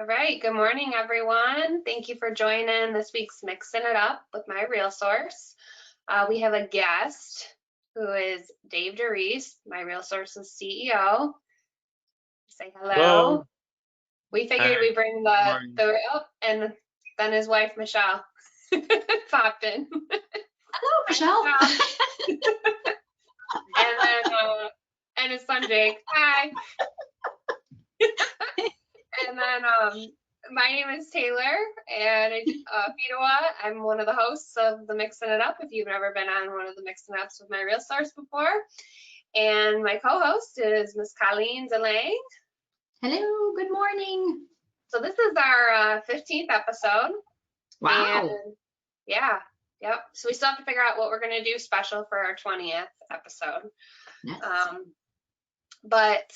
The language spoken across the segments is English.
All right, good morning, everyone. Thank you for joining this week's Mixing It Up with MiRealSource. We have a guest who is Dave DeRees, MiRealSource's CEO. Say hello. Hello. We figured we'd bring and then his wife, Michelle, popped in. Hello, Michelle. And his son, Jake. Hi. And then my name is Taylor, and Fedewa. I'm one of the hosts of the Mixin' It Up, if you've never been on one of the Mixin' It Ups with MiRealSource before. And my co-host is Miss Colleen Delange. Hello, good morning. So this is our 15th episode. Wow. And yep. So we still have to figure out what we're going to do special for our 20th episode. Yes. But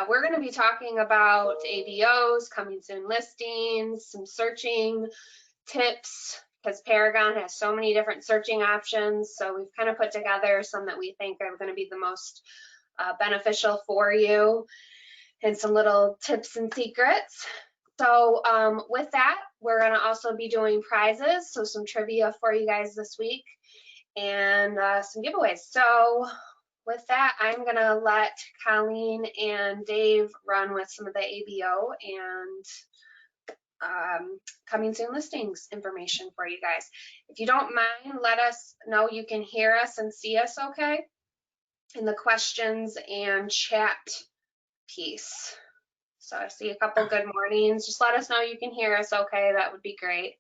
we're going to be talking about ABOs, coming soon listings, some searching tips, because Paragon has so many different searching options. So we've kind of put together some that we think are going to be the most beneficial for you, and some little tips and secrets. So with that, we're going to also be doing prizes, so some trivia for you guys this week, and some giveaways. So with that, I'm going to let Colleen and Dave run with some of the ABO and coming soon listings information for you guys. If you don't mind, let us know you can hear us and see us okay in the questions and chat piece. So I see a couple good mornings. Just let us know you can hear us okay. That would be great.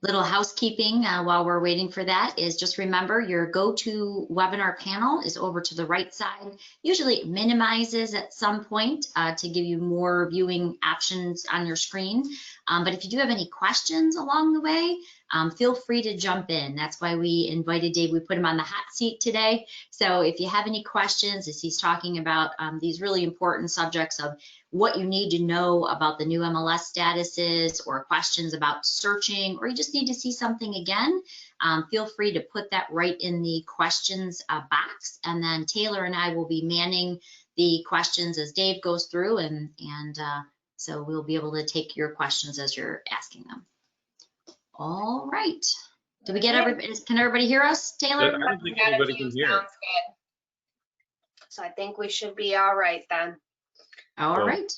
Little housekeeping while we're waiting for that is just remember your go-to webinar panel is over to the right side. Usually it minimizes at some point to give you more viewing options on your screen. But if you do have any questions along the way, feel free to jump in. That's why we invited Dave. We put him on the hot seat today. So if you have any questions, as he's talking about these really important subjects of what you need to know about the new MLS statuses, or questions about searching, or you just need to see something again, feel free to put that right in the questions box. And then Taylor and I will be manning the questions as Dave goes through, and so we'll be able to take your questions as you're asking them. All right. Do we get everybody? Can everybody hear us, Taylor? I don't think anybody can hear. Sounds good. So I think we should be all right then. All right.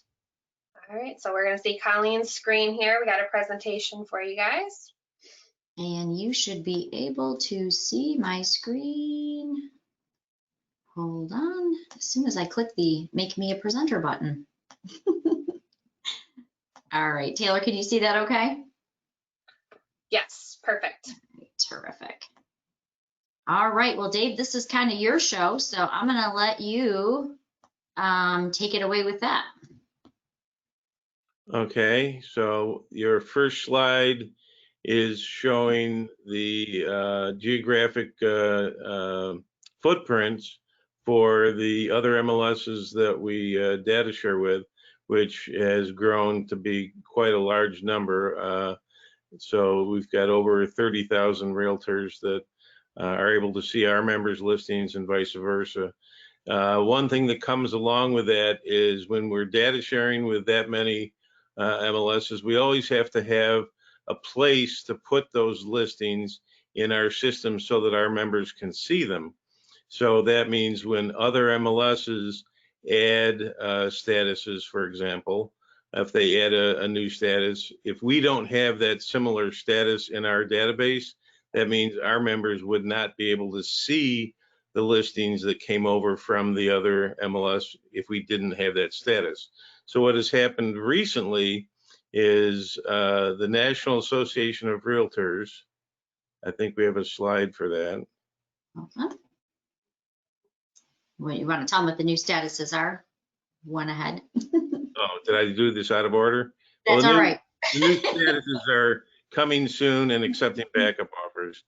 All right, so we're going to see Colleen's screen here. We got a presentation for you guys. And you should be able to see my screen. Hold on. As soon as I click the Make Me a Presenter button. All right, Taylor, can you see that okay? Yes, perfect. Terrific. All right, well, Dave, this is kind of your show, so I'm going to let you take it away with that. Okay, so your first slide is showing the geographic footprints for the other MLSs that we data share with, which has grown to be quite a large number. So we've got over 30,000 realtors that are able to see our members' listings and vice versa. One thing that comes along with that is when we're data sharing with that many MLSs, we always have to have a place to put those listings in our system so that our members can see them. So that means when other MLSs add statuses, for example, if they add a new status, if we don't have that similar status in our database, that means our members would not be able to see the listings that came over from the other MLS if we didn't have that status. So what has happened recently is the National Association of Realtors, I think we have a slide for that. Well, you want to tell them what the new statuses are? One ahead. Oh, did I do this out of order? That's all right. The new statuses are coming soon and accepting backup offers.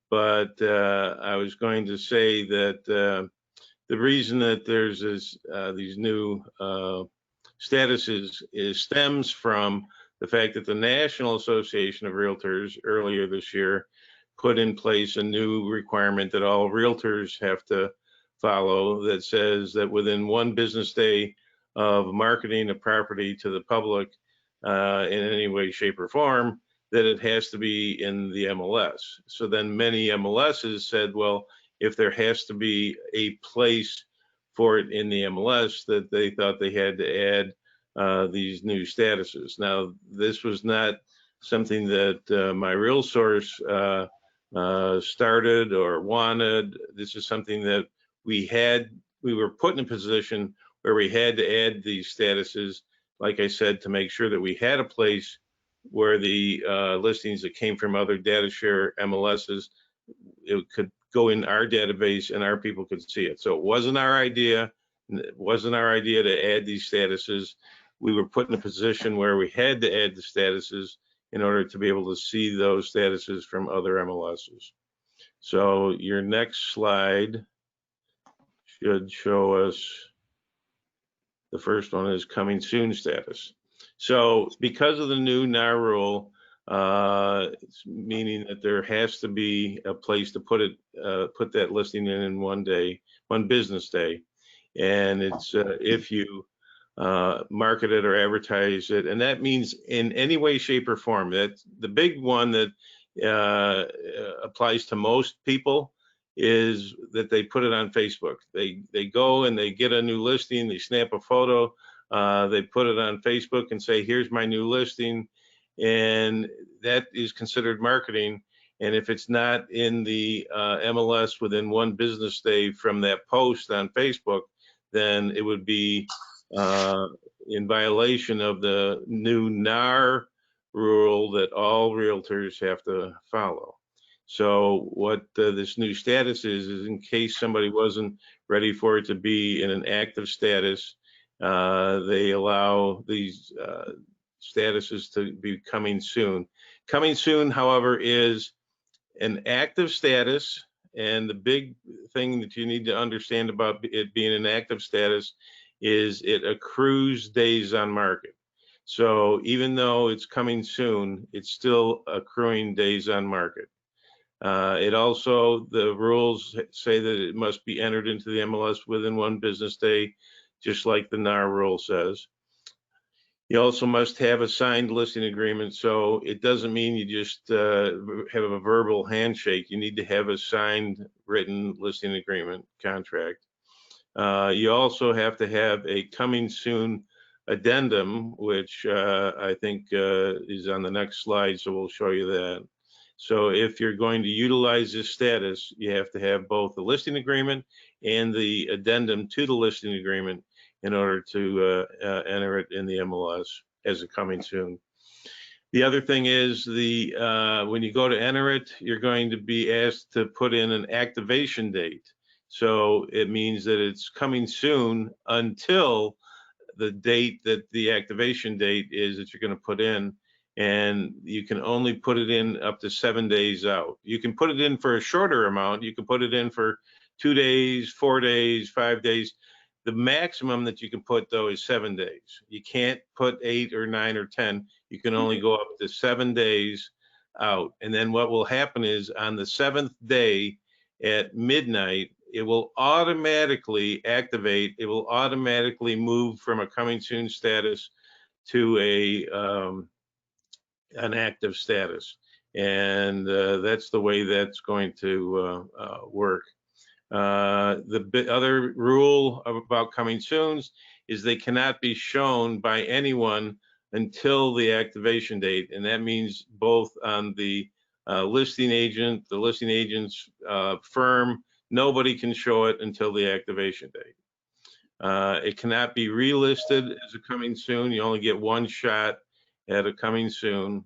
But I was going to say that the reason that there's these new statuses stems from the fact that the National Association of Realtors earlier this year put in place a new requirement that all realtors have to follow that says that within one business day of marketing a property to the public in any way, shape, or form, that it has to be in the MLS. So then many MLSs said, well, if there has to be a place for it in the MLS, that they thought they had to add these new statuses. Now, this was not something that MiRealSource started or wanted. This is something that we were put in a position where we had to add these statuses, like I said, to make sure that we had a place where the listings that came from other data share MLSs, it could go in our database and our people could see it. So it wasn't our idea. It wasn't our idea to add these statuses. We were put in a position where we had to add the statuses in order to be able to see those statuses from other MLSs. So your next slide should show us, the first one is coming soon status. So because of the new NAR rule, it's meaning that there has to be a place to put it, put that listing in one day, one business day. And it's if you market it or advertise it, and that means in any way, shape, or form. That's the big one that applies to most people, is that they put it on Facebook. They go and they get a new listing, they snap a photo, they put it on Facebook and say, here's my new listing, and that is considered marketing. And if it's not in the MLS within one business day from that post on Facebook, then it would be in violation of the new NAR rule that all realtors have to follow. So what this new status is in case somebody wasn't ready for it to be in an active status, they allow these statuses to be coming soon. Coming soon, however, is an active status. And the big thing that you need to understand about it being an active status is it accrues days on market. So even though it's coming soon, it's still accruing days on market. It also, the rules say that it must be entered into the MLS within one business day, just like the NAR rule says. You also must have a signed listing agreement. So it doesn't mean you just have a verbal handshake. You need to have a signed written listing agreement contract. You also have to have a coming soon addendum, which I think is on the next slide. So we'll show you that. So if you're going to utilize this status, you have to have both the listing agreement and the addendum to the listing agreement in order to enter it in the MLS as a coming soon. The other thing is when you go to enter it, you're going to be asked to put in an activation date. So it means that it's coming soon until the date that the activation date is that you're going to put in. And you can only put it in up to 7 days out. You can put it in for a shorter amount. You can put it in for 2 days, 4 days, 5 days. The maximum that you can put, though, is 7 days. You can't put 8 or 9 or 10. You can only go up to 7 days out. And then what will happen is on the 7th day at midnight, it will automatically activate. It will automatically move from a coming soon status to an active status. And that's the way that's going to work. The other rule about coming soons is they cannot be shown by anyone until the activation date. And that means both on the listing agent, the listing agent's firm, nobody can show it until the activation date. It cannot be relisted as a coming soon. You only get one shot at a coming soon.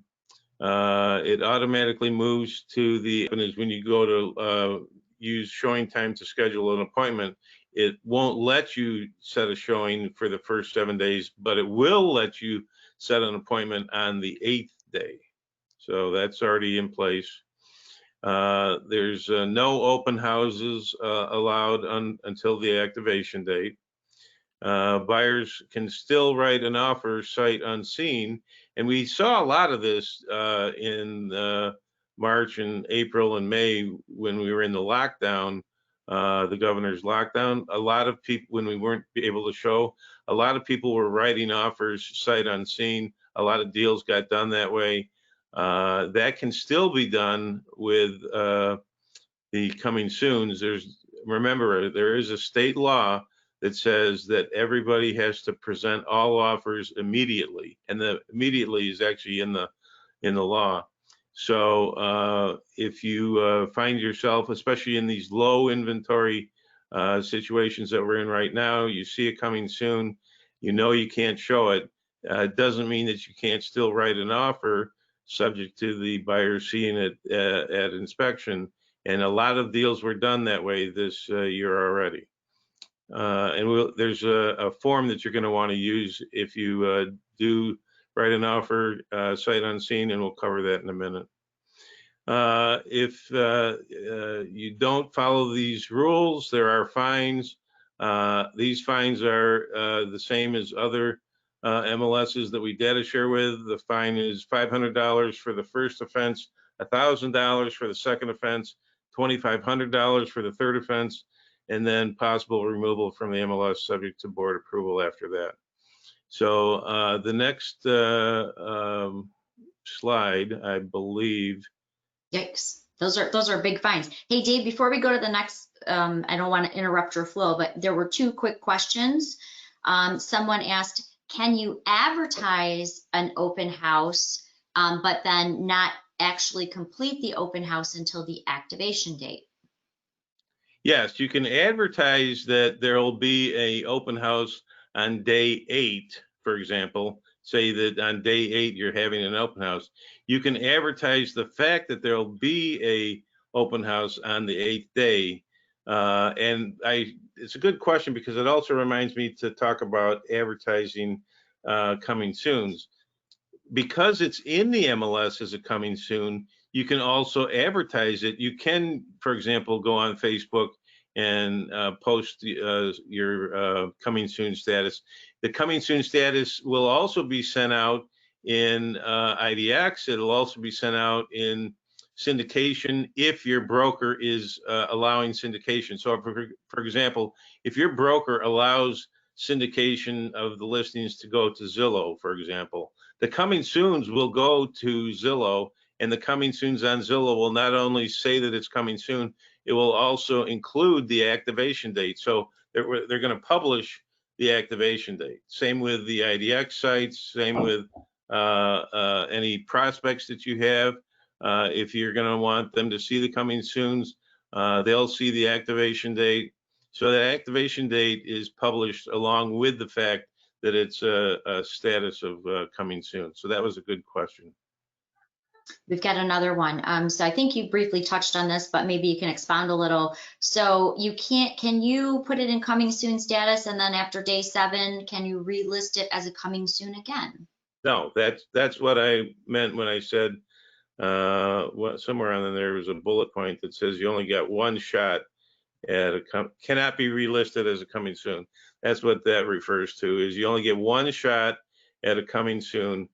It automatically moves to the, when you go to use showing time to schedule an appointment, it won't let you set a showing for the first 7 days, but it will let you set an appointment on the 8th day. So that's already in place. There's no open houses allowed until the activation date. Buyers can still write an offer sight unseen. And we saw a lot of this in March and April and May when we were in the lockdown. the governor's lockdown. A lot of people, when we weren't able to show, a lot of people were writing offers sight unseen. A lot of deals got done that way. That can still be done with the coming soons. Remember, there is a state law that says that everybody has to present all offers immediately, and the immediately is actually in the law. So if you find yourself, especially in these low inventory situations that we're in right now, you see it coming soon, you know you can't show it, it doesn't mean that you can't still write an offer subject to the buyer seeing it at inspection. And a lot of deals were done that way this year already. And there's a form that you're going to want to use if you do write an offer sight unseen, and we'll cover that in a minute. If you don't follow these rules, there are fines. These fines are the same as other MLSs that we data share with. The fine is $500 for the first offense, $1,000 for the second offense, $2,500 for the third offense, and then possible removal from the MLS subject to board approval after that. So the next slide, I believe. Yikes. Those are big fines. Hey, Dave, before we go to the next, I don't want to interrupt your flow, but there were two quick questions. Someone asked, can you advertise an open house, but then not actually complete the open house until the activation date? Yes, you can advertise that there will be a open house on day 8, for example. Say that on day 8 you're having an open house. You can advertise the fact that there will be a open house on the 8th day. It's a good question because it also reminds me to talk about advertising coming soons. Because it's in the MLS as a coming soon, you can also advertise it. You can, for example, go on Facebook and post your coming soon status. The coming soon status will also be sent out in IDX. It'll also be sent out in syndication if your broker is allowing syndication. So for example, if your broker allows syndication of the listings to go to Zillow, for example, the coming soons will go to Zillow, and the coming soons on Zillow will not only say that it's coming soon, it will also include the activation date. So they're going to publish the activation date. Same with the IDX sites, same with any prospects that you have. If you're going to want them to see the coming soons, they'll see the activation date. So the activation date is published along with the fact that it's a status of coming soon. So that was a good question. We've got another one. So I think you briefly touched on this, but maybe you can expound a little. So can you put it in coming soon status, and then after day 7, can you relist it as a coming soon again? No, that's what I meant when I said somewhere on there was a bullet point that says you only got one shot at cannot be relisted as a coming soon. That's what that refers to, is you only get one shot at a coming soon.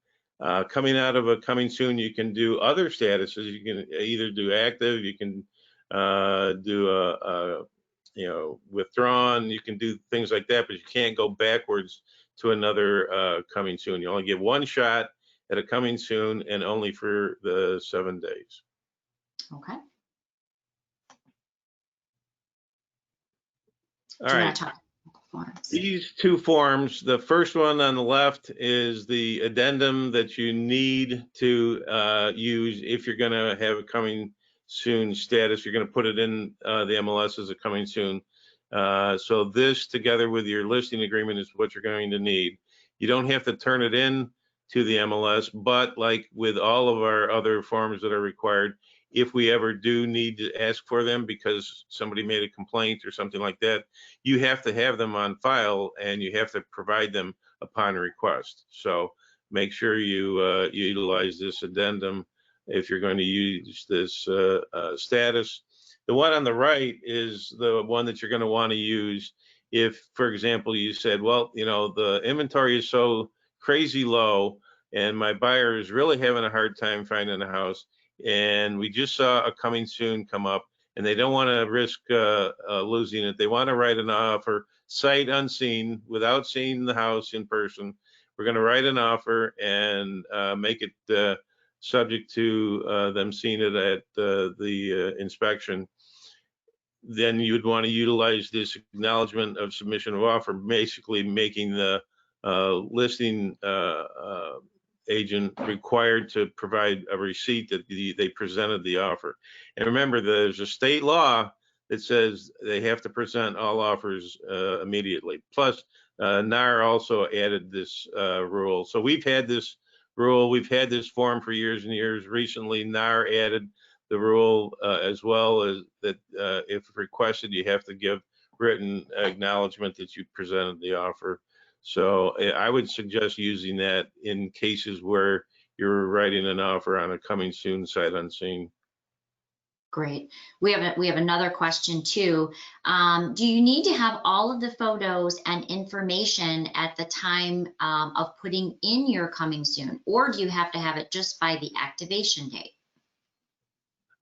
Coming out of a coming soon, you can do other statuses. You can either do active, you can do withdrawn, you can do things like that, but you can't go backwards to another coming soon. You only get one shot at a coming soon, and only for the 7 days. Okay. All right. These two forms, the first one on the left is the addendum that you need to use if you're going to have a coming soon status. You're going to put it in the MLS as a coming soon. So this, together with your listing agreement, is what you're going to need. You don't have to turn it in to the MLS, but like with all of our other forms that are required, if we ever do need to ask for them because somebody made a complaint or something like that, you have to have them on file and you have to provide them upon request. So make sure you utilize this addendum if you're going to use this status. The one on the right is the one that you're going to want to use if, for example, you said, well, the inventory is so crazy low and my buyer is really having a hard time finding a house, and we just saw a coming soon come up, and they don't want to risk losing it. They want to write an offer sight unseen without seeing the house in person. We're going to write an offer and make it subject to them seeing it at the inspection. Then you'd want to utilize this acknowledgement of submission of offer, basically making the listing agent required to provide a receipt that they presented the offer. And remember, there's a state law that says they have to present all offers immediately. Plus, NAR also added this rule. So we've had this rule, we've had this form for years and years. Recently, NAR added the rule as well as that if requested, you have to give written acknowledgement that you presented the offer. So I would suggest using that in cases where you're writing an offer on a coming soon sight unseen. Great. We have another question too. Do you need to have all of the photos and information at the time of putting in your coming soon, or do you have to have it just by the activation date?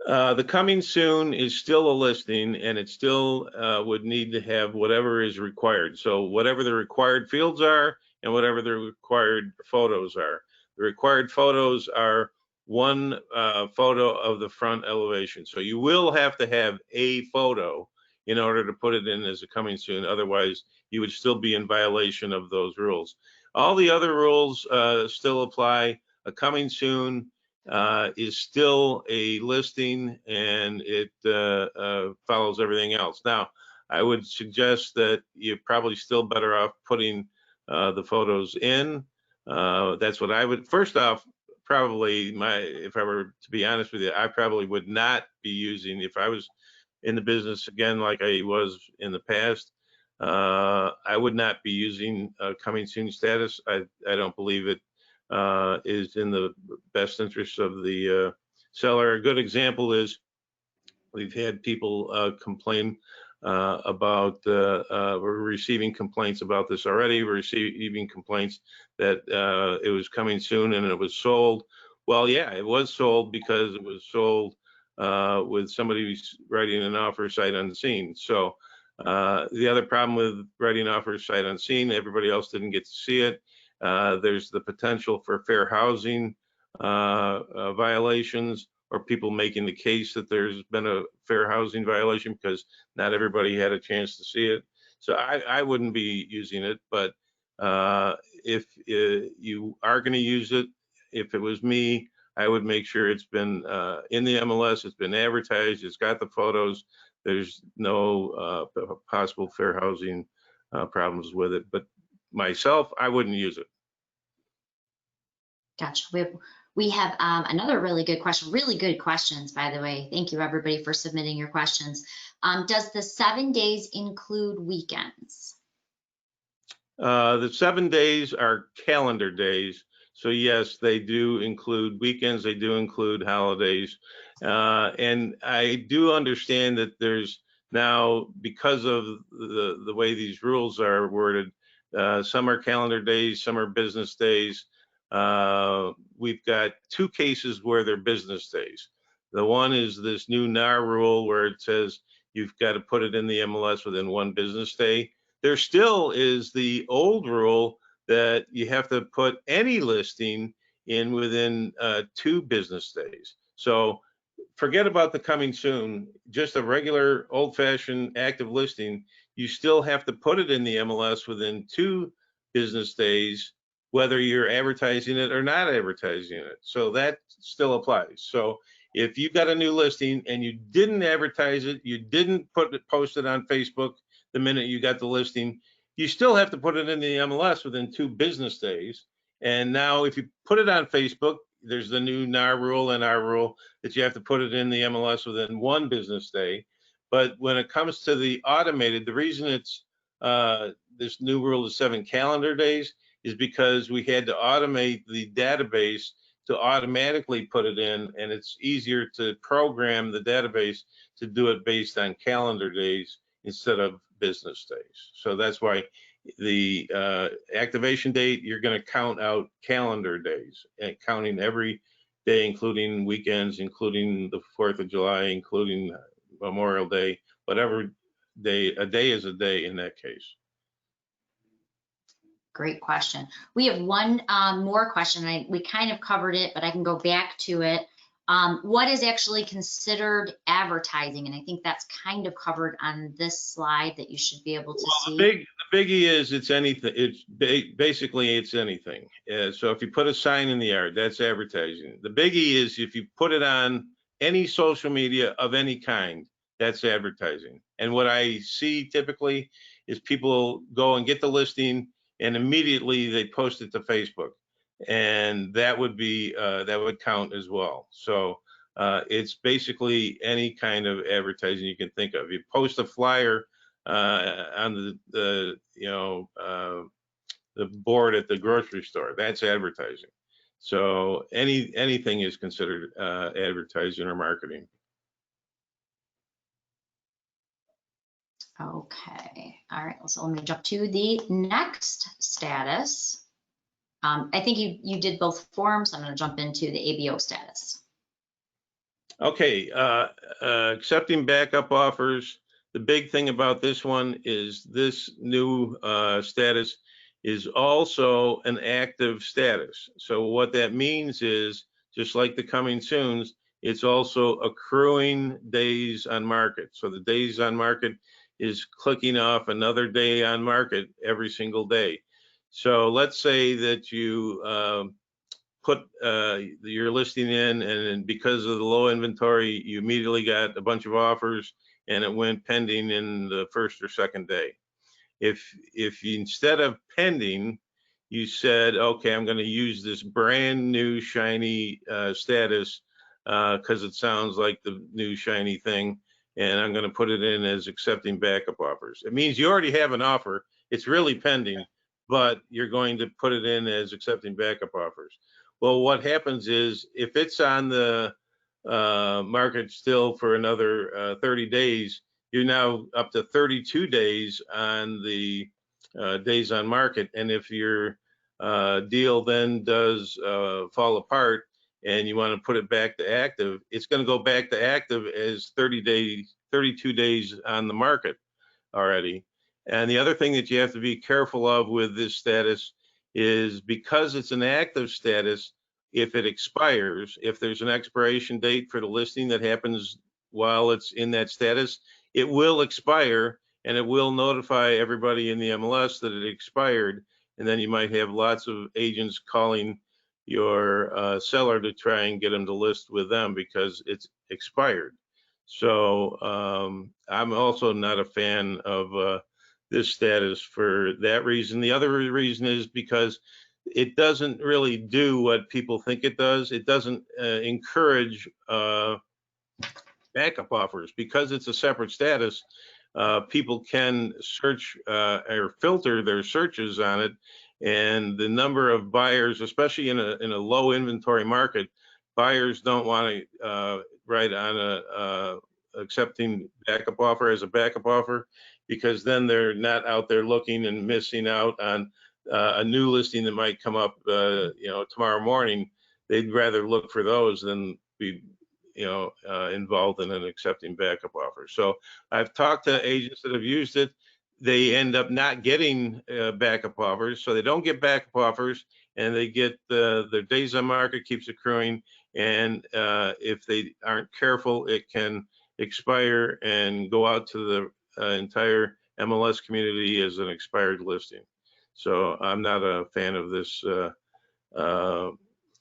The coming soon is still a listing, and it still would need to have whatever is required. So whatever the required fields are and whatever the required photos are. The required photos are one photo of the front elevation. So you will have to have a photo in order to put it in as a coming soon. Otherwise, you would still be in violation of those rules. All the other rules still apply. A coming soon is still a listing, and it follows everything else. Now, I would suggest that you're probably still better off putting the photos in. That's what I would, first off, probably if I were to be honest with you, I probably would not be using, if I was in the business again like I was in the past, I would not be using coming soon status. I don't believe it is in the best interest of the seller. A good example is we've had people complain about, we're receiving complaints about this already. We're receiving complaints that it was coming soon and it was sold. Well, yeah, it was sold because it was sold with somebody who's writing an offer sight unseen. So the other problem with writing offers sight unseen, everybody else didn't get to see it. There's the potential for fair housing violations, or people making the case that there's been a fair housing violation because not everybody had a chance to see it. So I wouldn't be using it, but if you are going to use it, if it was me, I would make sure it's been in the MLS, it's been advertised, it's got the photos, there's no possible fair housing problems with it. But myself, I wouldn't use it. Gotcha. We have another really good question, really good questions, by the way. Thank you, everybody, for submitting your questions. Does the 7 days include weekends? The 7 days are calendar days. So yes, they do include weekends, they do include holidays. And I do understand that there's now, because of the way these rules are worded, some are calendar days, some are business days. We've got 2 cases where they're business days. The one is this new NAR rule where it says you've got to put it in the MLS within 1 business day. There still is the old rule that you have to put any listing in within 2 business days. So forget about the coming soon, just a regular old-fashioned active listing, you still have to put it in the MLS within 2 business days, whether you're advertising it or not advertising it. So that still applies. So if you've got a new listing and you didn't advertise it, you didn't post it on Facebook the minute you got the listing, you still have to put it in the MLS within 2 business days. And now if you put it on Facebook, there's the new NAR rule and our rule that you have to put it in the MLS within 1 business day. But when it comes to the automated, the reason it's this new rule is 7 calendar days is because we had to automate the database to automatically put it in, and it's easier to program the database to do it based on calendar days instead of business days. So that's why the activation date, you're going to count out calendar days, and counting every day, including weekends, including the 4th of July, including Memorial Day, whatever day, a day is a day in that case. Great question. We have one more question. We kind of covered it, but I can go back to it. What is actually considered advertising? And I think that's kind of covered on this slide that you should be able to see. The biggie is it's anything. It's basically it's anything. So if you put a sign in the yard, that's advertising. The biggie is if you put it on any social media of any kind, that's advertising. And what I see typically is people go and get the listing and immediately they post it to Facebook, and that would be that would count as well. So it's basically any kind of advertising you can think of. You post a flyer on the board at the grocery store, that's advertising. So anything is considered advertising or marketing. Okay, all right, so let me jump to the next status. I think you did both forms. I'm going to jump into the ABO status. Okay, accepting backup offers. The big thing about this one is this new status is also an active status. So what that means is, just like the coming soons, it's also accruing days on market. So the days on market is clicking off another day on market every single day. So let's say that you put your listing in, and because of the low inventory, you immediately got a bunch of offers and it went pending in the first or second day. If you, instead of pending, you said, okay, I'm going to use this brand new shiny status because it sounds like the new shiny thing, and I'm going to put it in as accepting backup offers. It means you already have an offer. It's really pending, but you're going to put it in as accepting backup offers. Well, what happens is if it's on the market still for another 30 days, you're now up to 32 days on the days on market. And if your deal then does fall apart and you want to put it back to active, it's going to go back to active as 32 days on the market already. And the other thing that you have to be careful of with this status is, because it's an active status, if it expires, if there's an expiration date for the listing that happens while it's in that status, it will expire and it will notify everybody in the MLS that it expired. And then you might have lots of agents calling your seller to try and get them to list with them because it's expired. So I'm also not a fan of this status for that reason. The other reason is because it doesn't really do what people think it does. It doesn't encourage backup offers. Because it's a separate status, people can search or filter their searches on it, and the number of buyers, especially in a low inventory market, buyers don't want to write on a accepting backup offer as a backup offer, because then they're not out there looking and missing out on a new listing that might come up tomorrow morning. They'd rather look for those than be involved in an accepting backup offer. So I've talked to agents that have used it. They end up not getting backup offers, so they don't get backup offers, and they get their days on market keeps accruing, and if they aren't careful, it can expire and go out to the entire MLS community as an expired listing. So I'm not a fan of this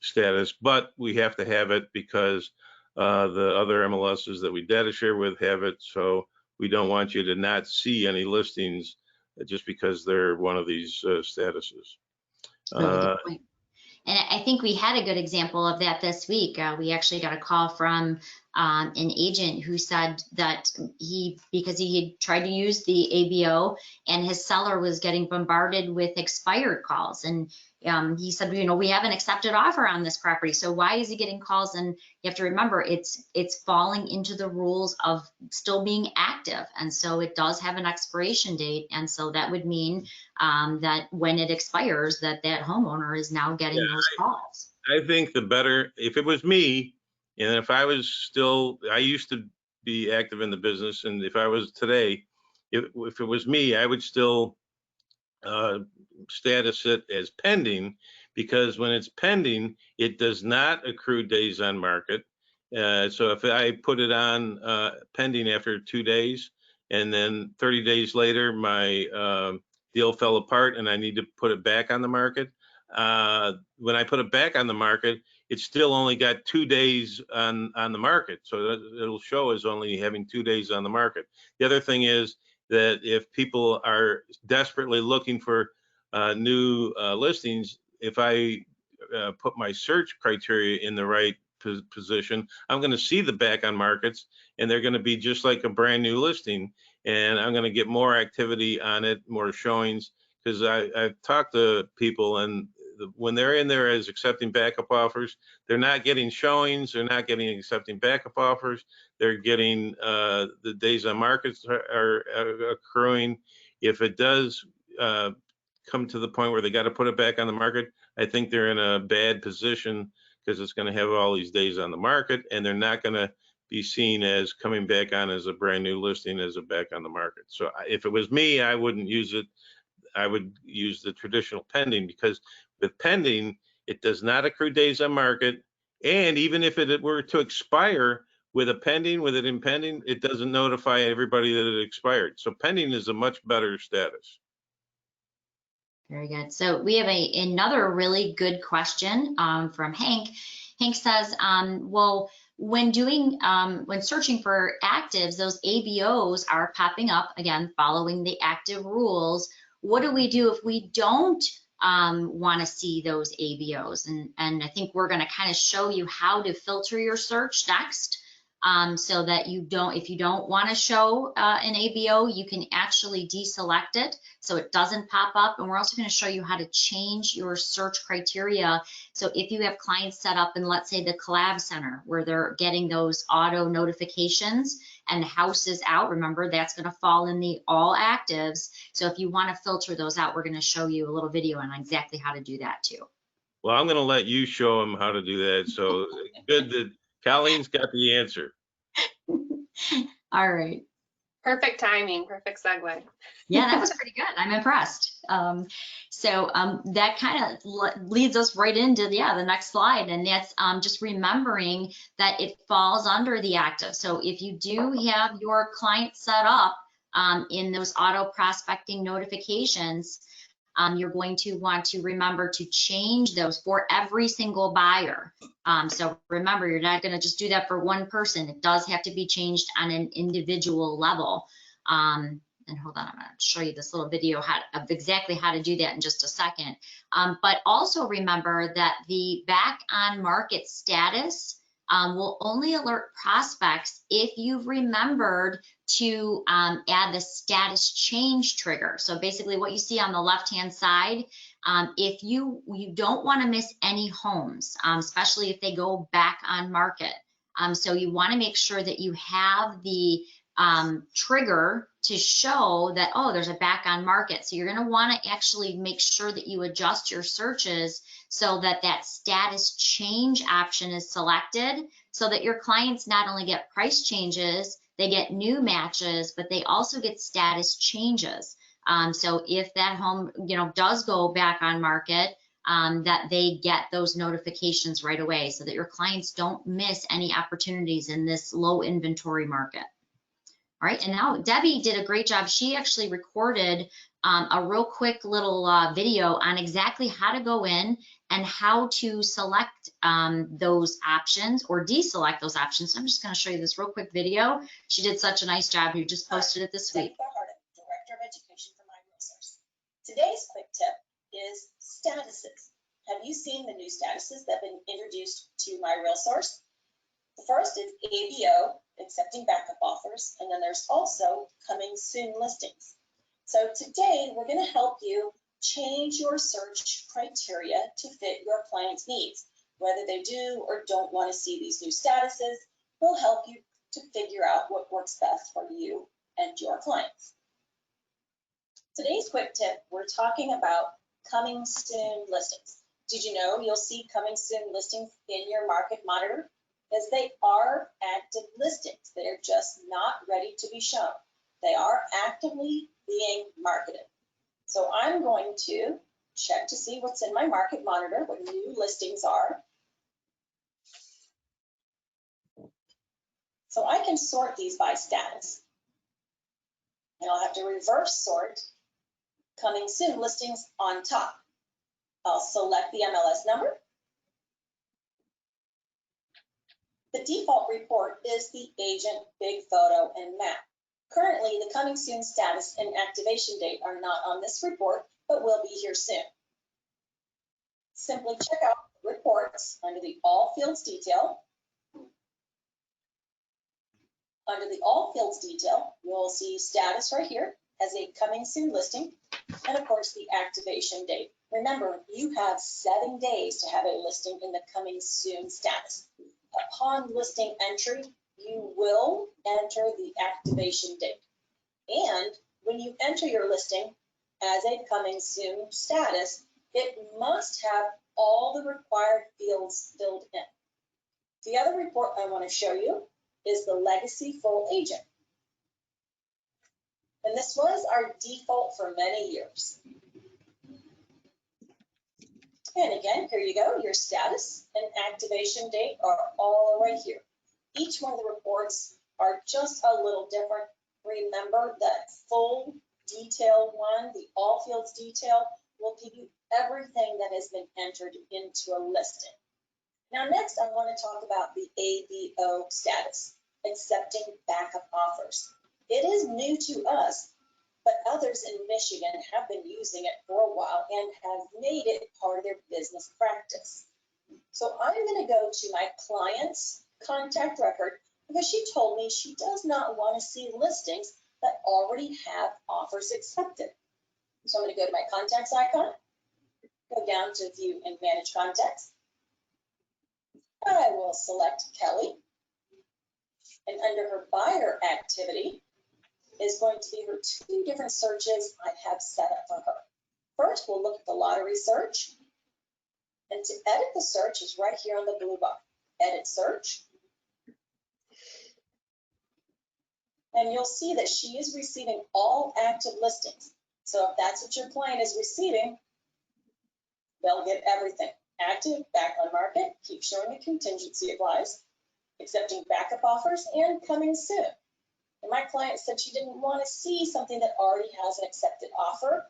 status, but we have to have it because the other MLSs that we data share with have it. So we don't want you to not see any listings just because they're one of these statuses. Really good point. And I think we had a good example of that this week. We actually got a call from an agent who said that because he had tried to use the ABO and his seller was getting bombarded with expired calls. And he said, we have an accepted offer on this property. So why is he getting calls? And you have to remember, it's falling into the rules of still being active. And so it does have an expiration date. And so that would mean that when it expires, that homeowner is now getting those calls. I think the better, if it was me, and if I was still, I used to be active in the business. And if I was today, if it was me, I would still status it as pending, because when it's pending, it does not accrue days on market. So if I put it on pending after 2 days, and then 30 days later, my deal fell apart and I need to put it back on the market, when I put it back on the market, it's still only got 2 days on the market. So it'll show as only having 2 days on the market. The other thing is that if people are desperately looking for new listings, if I put my search criteria in the right position, I'm going to see the back on markets, and they're going to be just like a brand new listing, and I'm going to get more activity on it, more showings, because I've talked to people, and when they're in there as accepting backup offers, they're not getting showings, they're not getting accepting backup offers, they're getting the days on markets are accruing. If it does come to the point where they got to put it back on the market, I think they're in a bad position, because it's going to have all these days on the market, and they're not going to be seen as coming back on as a brand new listing, as a back on the market. So if it was me, I wouldn't use it. I would use the traditional pending, because with pending, it does not accrue days on market. And even if it were to expire with a pending, with it in pending, it doesn't notify everybody that it expired. So pending is a much better status. Very good. So we have another really good question from Hank. Hank says, well, when searching for actives, those ABOs are popping up, again, following the active rules. What do we do if we don't want to see those ABOs? And I think we're going to kind of show you how to filter your search next. So that if you don't want to show an ABO, you can actually deselect it so it doesn't pop up. And we're also going to show you how to change your search criteria. So if you have clients set up in, let's say, the collab center, where they're getting those auto notifications and the house is out, remember that's going to fall in the all actives. So if you want to filter those out, we're going to show you a little video on exactly how to do that too. Well, I'm going to let you show them how to do that. So good that Colleen's got the answer. All right. Perfect timing, perfect segue. Yeah, that was pretty good. I'm impressed. That kind of leads us right into the next slide, and that's just remembering that it falls under the active. So if you do have your client set up in those auto prospecting notifications, you're going to want to remember to change those for every single buyer. So remember, you're not going to just do that for one person. It does have to be changed on an individual level. And hold on, I'm going to show you this little video of exactly how to do that in just a second. But also remember that the back on market status will only alert prospects if you've remembered to add the status change trigger. So basically what you see on the left-hand side, if you don't want to miss any homes, especially if they go back on market. So you want to make sure that you have the trigger to show that, oh, there's a back on market. So you're going to want to actually make sure that you adjust your searches so that that status change option is selected, so that your clients not only get price changes, they get new matches, but they also get status changes. So if that home, does go back on market, that they get those notifications right away, so that your clients don't miss any opportunities in this low inventory market. All right, and now Debbie did a great job. She actually recorded a real quick little video on exactly how to go in and how to select those options or deselect those options. So I'm just going to show you this real quick video. She did such a nice job. You just posted it this week. Director of Education for MiRealSource. Today's quick tip is statuses. Have you seen the new statuses that have been introduced to MiRealSource? The first is ABO, accepting backup offers, and then there's also coming soon listings. So today we're going to help you change your search criteria to fit your client's needs. Whether they do or don't want to see these new statuses, we'll help you to figure out what works best for you and your clients. Today's quick tip, we're talking about coming soon listings. Did you know you'll see coming soon listings in your market monitor? is they are active listings. They're just not ready to be shown. They are actively being marketed. So I'm going to check to see what's in my market monitor, what new listings are. So I can sort these by status. And I'll have to reverse sort coming soon listings on top. I'll select the MLS number. The default report is the agent, big photo, and map. Currently, the coming soon status and activation date are not on this report, but will be here soon. Simply check out the reports under the All Fields Detail. Under the All Fields Detail, you'll see status right here as a coming soon listing, and of course the activation date. Remember, you have 7 days to have a listing in the coming soon status. Upon listing entry, you will enter the activation date. And when you enter your listing as a coming soon status, it must have all the required fields filled in. The other report I want to show you is the Legacy Full Agent. And this was our default for many years. And again, here you go, your status and activation date are all right here. Each one of the reports are just a little different. Remember that full detail one, the All Fields Detail, will give you everything that has been entered into a listing. Now next, I want to talk about the ABO status, accepting backup offers. It is new to us, but others in Michigan have been using it for a while and have made it part of their business practice. So I'm going to go to my client's contact record because she told me she does not want to see listings that already have offers accepted. So I'm going to go to my contacts icon, go down to view and manage contacts. I will select Kelly, and under her buyer activity is going to be her 2 different searches I have set up for her. First, we'll look at the lottery search. And to edit the search is right here on the blue bar. Edit search. And you'll see that she is receiving all active listings. So if that's what your client is receiving, they'll get everything. Active, back on market, keep showing the contingency applies, accepting backup offers, and coming soon. And my client said she didn't want to see something that already has an accepted offer.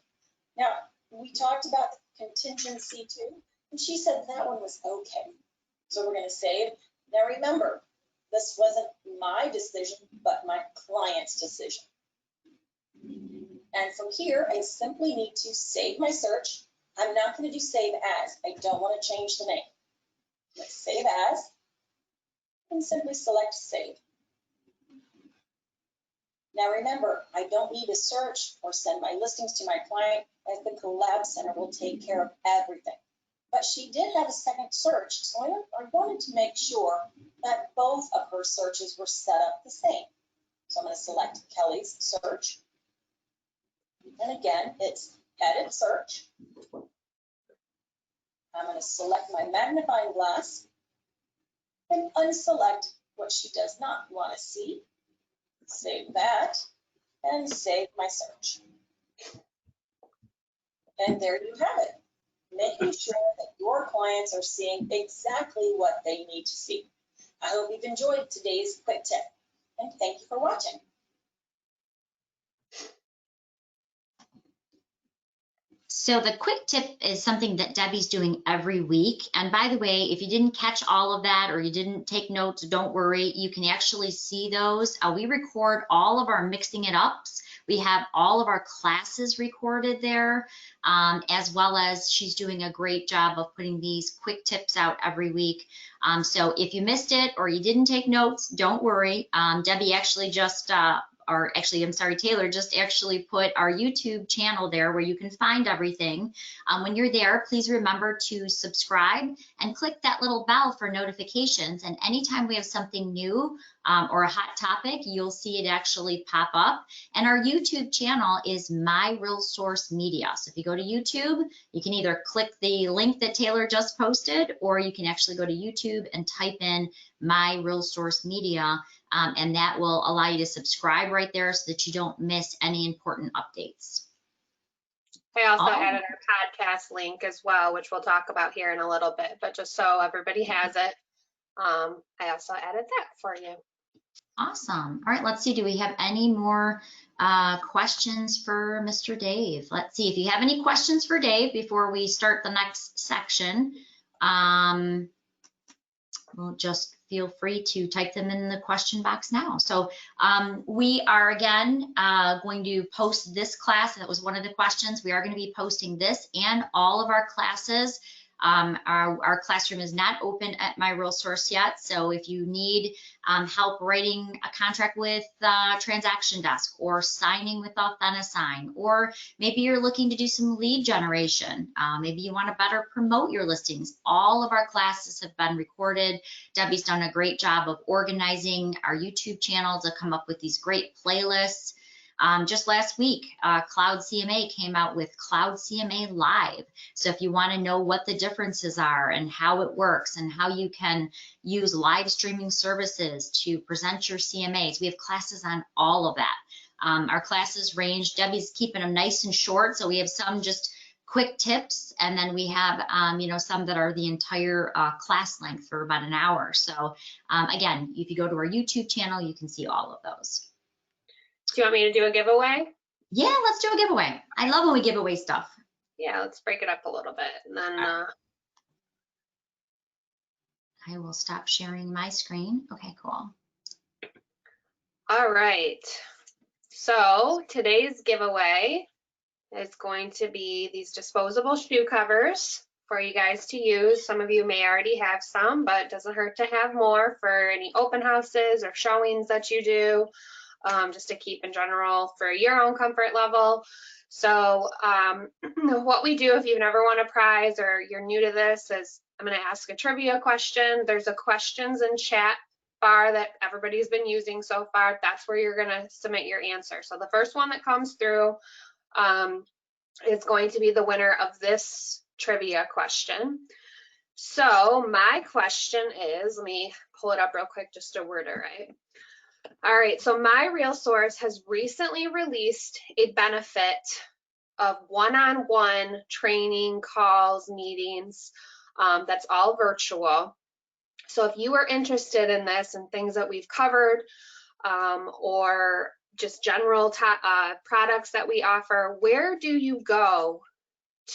Now, we talked about the contingency too, and she said that one was okay. So we're going to save. Now remember, this wasn't my decision, but my client's decision. And from here, I simply need to save my search. I'm not going to do save as. I don't want to change the name. Let's save as, and simply select save. Now remember, I don't need to search or send my listings to my client, as the Collab Center will take care of everything. But she did have a second search, so I wanted to make sure that both of her searches were set up the same. So I'm going to select Kelly's search. And again, it's edit search. I'm going to select my magnifying glass and unselect what she does not want to see. Save that and save my search. And there you have it, making sure that your clients are seeing exactly what they need to see. I hope you've enjoyed today's quick tip, and thank you for watching. So the quick tip is something that Debbie's doing every week. And by the way, if you didn't catch all of that or you didn't take notes, don't worry. You can actually see those. We record all of our mixing it ups. We have all of our classes recorded there, as well as she's doing a great job of putting these quick tips out every week. So if you missed it or you didn't take notes, don't worry. Debbie actually just or actually, I'm sorry, Taylor just actually put our YouTube channel there where you can find everything. When you're there, please remember to subscribe and click that little bell for notifications. And anytime we have something new or a hot topic, you'll see it actually pop up. And our YouTube channel is MiRealSource Media. So if you go to YouTube, you can either click the link that Taylor just posted, or you can actually go to YouTube and type in MiRealSource Media, and that will allow you to subscribe right there so that you don't miss any important updates. I also added our podcast link as well, which we'll talk about here in a little bit, but just so everybody has it, I also added that for you. Awesome. All right, let's see. Do we have any more questions for Mr. Dave? Let's see. If you have any questions for Dave before we start the next section, well, just feel free to type them in the question box now. So we are, again, going to post this class. That was one of the questions. We are going to be posting this and all of our classes. Our classroom is not open at MiRealSource yet, so if you need help writing a contract with Transaction Desk or signing with AuthentiSign, or maybe you're looking to do some lead generation, maybe you want to better promote your listings, all of our classes have been recorded. Debbie's done a great job of organizing our YouTube channel to come up with these great playlists. Just last week, Cloud CMA came out with Cloud CMA Live. So if you want to know what the differences are and how it works and how you can use live streaming services to present your CMAs, we have classes on all of that. Our classes range, Debbie's keeping them nice and short, so we have some just quick tips, and then we have some that are the entire class length for about an hour. So again, if you go to our YouTube channel, you can see all of those. Do you want me to do a giveaway? Yeah, let's do a giveaway. I love when we give away stuff. Yeah, let's break it up a little bit. And then I will stop sharing my screen. Okay, cool. all right. So today's giveaway is going to be these disposable shoe covers for you guys to use. Some of you may already have some, but it doesn't hurt to have more for any open houses or showings that you do. Just to keep in general for your own comfort level. So what we do if you've never won a prize or you're new to this is I'm going to ask a trivia question. There's a questions and chat bar that everybody's been using so far. That's where you're going to submit your answer. So the first one that comes through is going to be the winner of this trivia question. So my question is, let me pull it up real quick just to word it right. All right, so MiRealSource has recently released a benefit of one-on-one training, calls, meetings, that's all virtual. So if you are interested in this and things that we've covered, or just general products that we offer, where do you go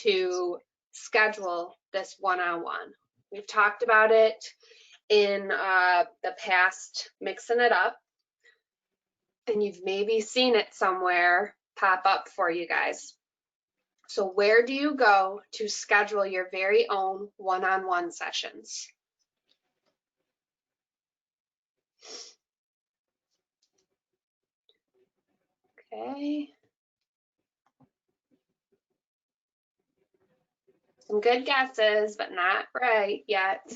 to schedule this one-on-one? We've talked about it in the past, Mixing It Up. And you've maybe seen it somewhere pop up for you guys. So where do you go to schedule your very own one-on-one sessions? Okay. Some good guesses, but not right yet.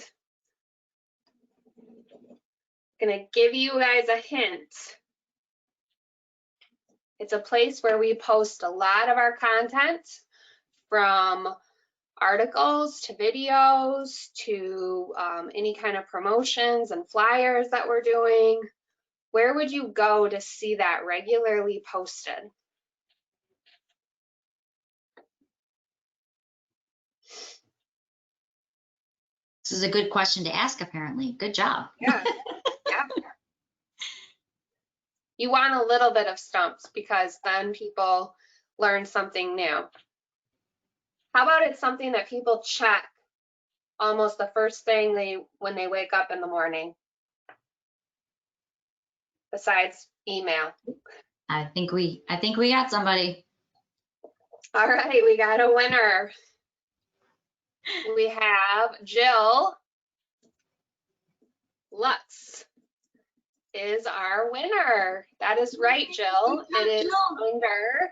Gonna give you guys a hint. It's a place where we post a lot of our content, from articles to videos to any kind of promotions and flyers that we're doing. Where would you go to see that regularly posted? This is a good question to ask, apparently. Good job. Yeah. Yeah. You want a little bit of stumps because then people learn something new. How about it's something that people check almost the first thing when they wake up in the morning, besides email? I think we got somebody. All right, we got a winner. We have Jill Lutz is our winner. That is right, Jill. It is under,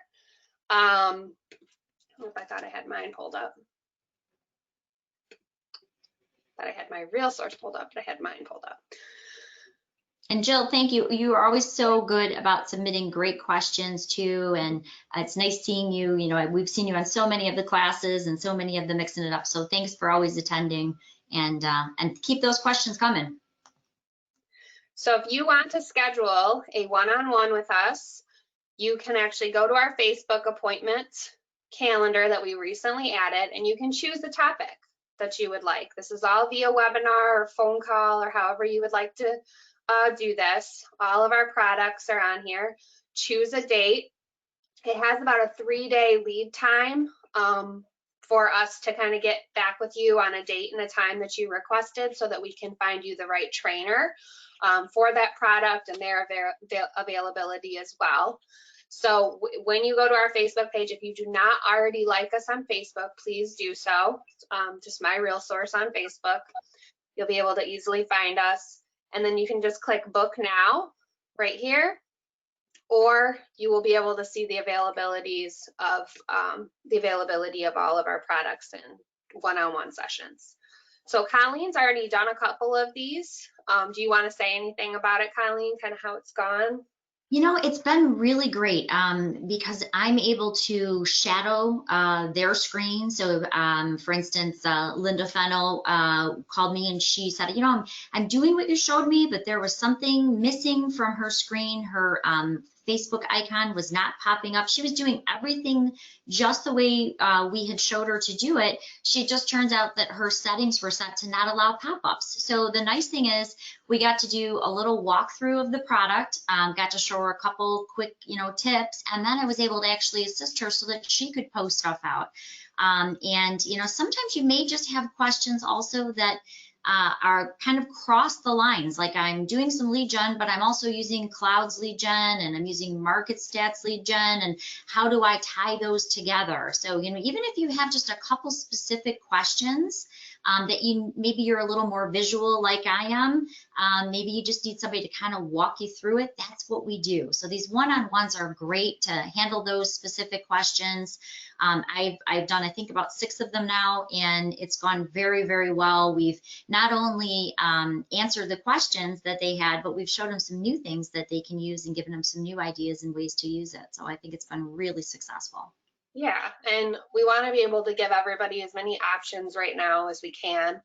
I thought I had mine pulled up. Thought I had my MiRealSource pulled up, but I had mine pulled up. And Jill, thank you. You are always so good about submitting great questions too. And it's nice seeing you. You know, we've seen you on so many of the classes and so many of the Mixing It Up. So thanks for always attending, and keep those questions coming. So if you want to schedule a one-on-one with us, you can actually go to our Facebook appointment calendar that we recently added, and you can choose the topic that you would like. This is all via webinar or phone call or however you would like to do this. All of our products are on here. Choose a date. It has about a 3-day lead time for us to kind of get back with you on a date and a time that you requested, so that we can find you the right trainer for that product and their availability as well. So when you go to our Facebook page, if you do not already like us on Facebook, please do so. Just MiRealSource on Facebook. You'll be able to easily find us. And then you can just click book now right here, or you will be able to see the availabilities of all of our products in one-on-one sessions. So Colleen's already done a couple of these. Do you want to say anything about it, Colleen, kind of how it's gone? You know, it's been really great because I'm able to shadow their screen. So, for instance, Linda Fennell called me and she said, you know, I'm doing what you showed me, but there was something missing from her screen. Her Facebook icon was not popping up. She was doing everything just the way we had showed her to do it. She just turns out that her settings were set to not allow pop-ups. So the nice thing is we got to do a little walkthrough of the product, got to show her a couple quick, you know, tips, and then I was able to actually assist her so that she could post stuff out. And, you know, sometimes you may just have questions also that are kind of cross the lines. Like I'm doing some lead gen, but I'm also using Clouds lead gen, and I'm using Market Stats lead gen, and how do I tie those together? So, you know, even if you have just a couple specific questions that maybe you're a little more visual like I am, maybe you just need somebody to kind of walk you through it, that's what we do. So these one-on-ones are great to handle those specific questions. I've done, I think, about 6 of them now, and it's gone very, very well. We've not only answered the questions that they had, but we've showed them some new things that they can use and given them some new ideas and ways to use it. So I think it's been really successful. Yeah, and we want to be able to give everybody as many options right now as we can,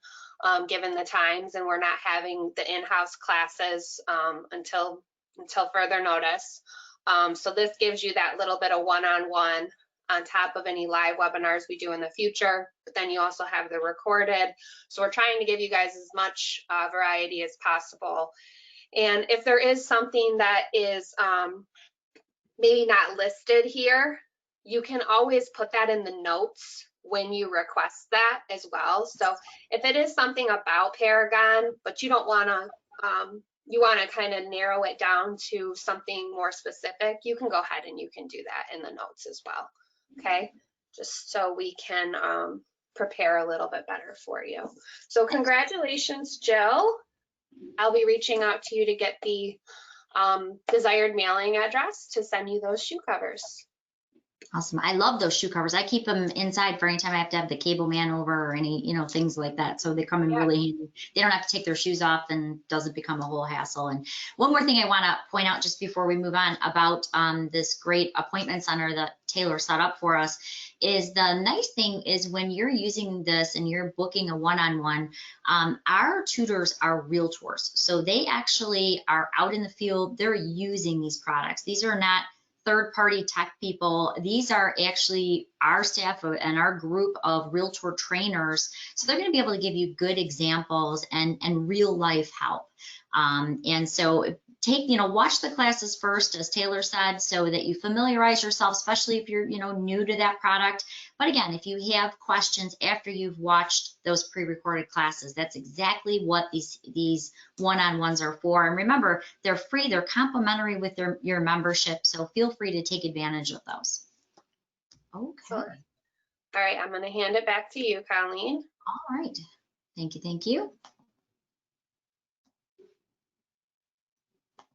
given the times, and we're not having the in-house classes until further notice. So this gives you that little bit of one-on-one on top of any live webinars we do in the future, but then you also have the recorded. So we're trying to give you guys as much variety as possible. And if there is something that is maybe not listed here, you can always put that in the notes when you request that as well. So if it is something about Paragon, but you don't want to, you want to kind of narrow it down to something more specific, you can go ahead and you can do that in the notes as well. Okay, just so we can prepare a little bit better for you. So congratulations, Jill. I'll be reaching out to you to get the desired mailing address to send you those shoe covers. Awesome. I love those shoe covers. I keep them inside for any time I have to have the cable man over or any, you know, things like that. So they come in really handy. They don't have to take their shoes off and doesn't become a whole hassle. And one more thing I want to point out just before we move on about this great appointment center that Taylor set up for us is the nice thing is when you're using this and you're booking a one-on-one, our tutors are realtors. So they actually are out in the field. They're using these products. These are not third-party tech people. These are actually our staff and our group of realtor trainers. So they're going to be able to give you good examples and real life help. And so watch the classes first, as Taylor said, so that you familiarize yourself, especially if you're, new to that product. But again, if you have questions after you've watched those pre-recorded classes, that's exactly what these one-on-ones are for. And remember, they're free, they're complimentary with your membership, so feel free to take advantage of those. Okay. All right, I'm going to hand it back to you, Colleen. All right. Thank you.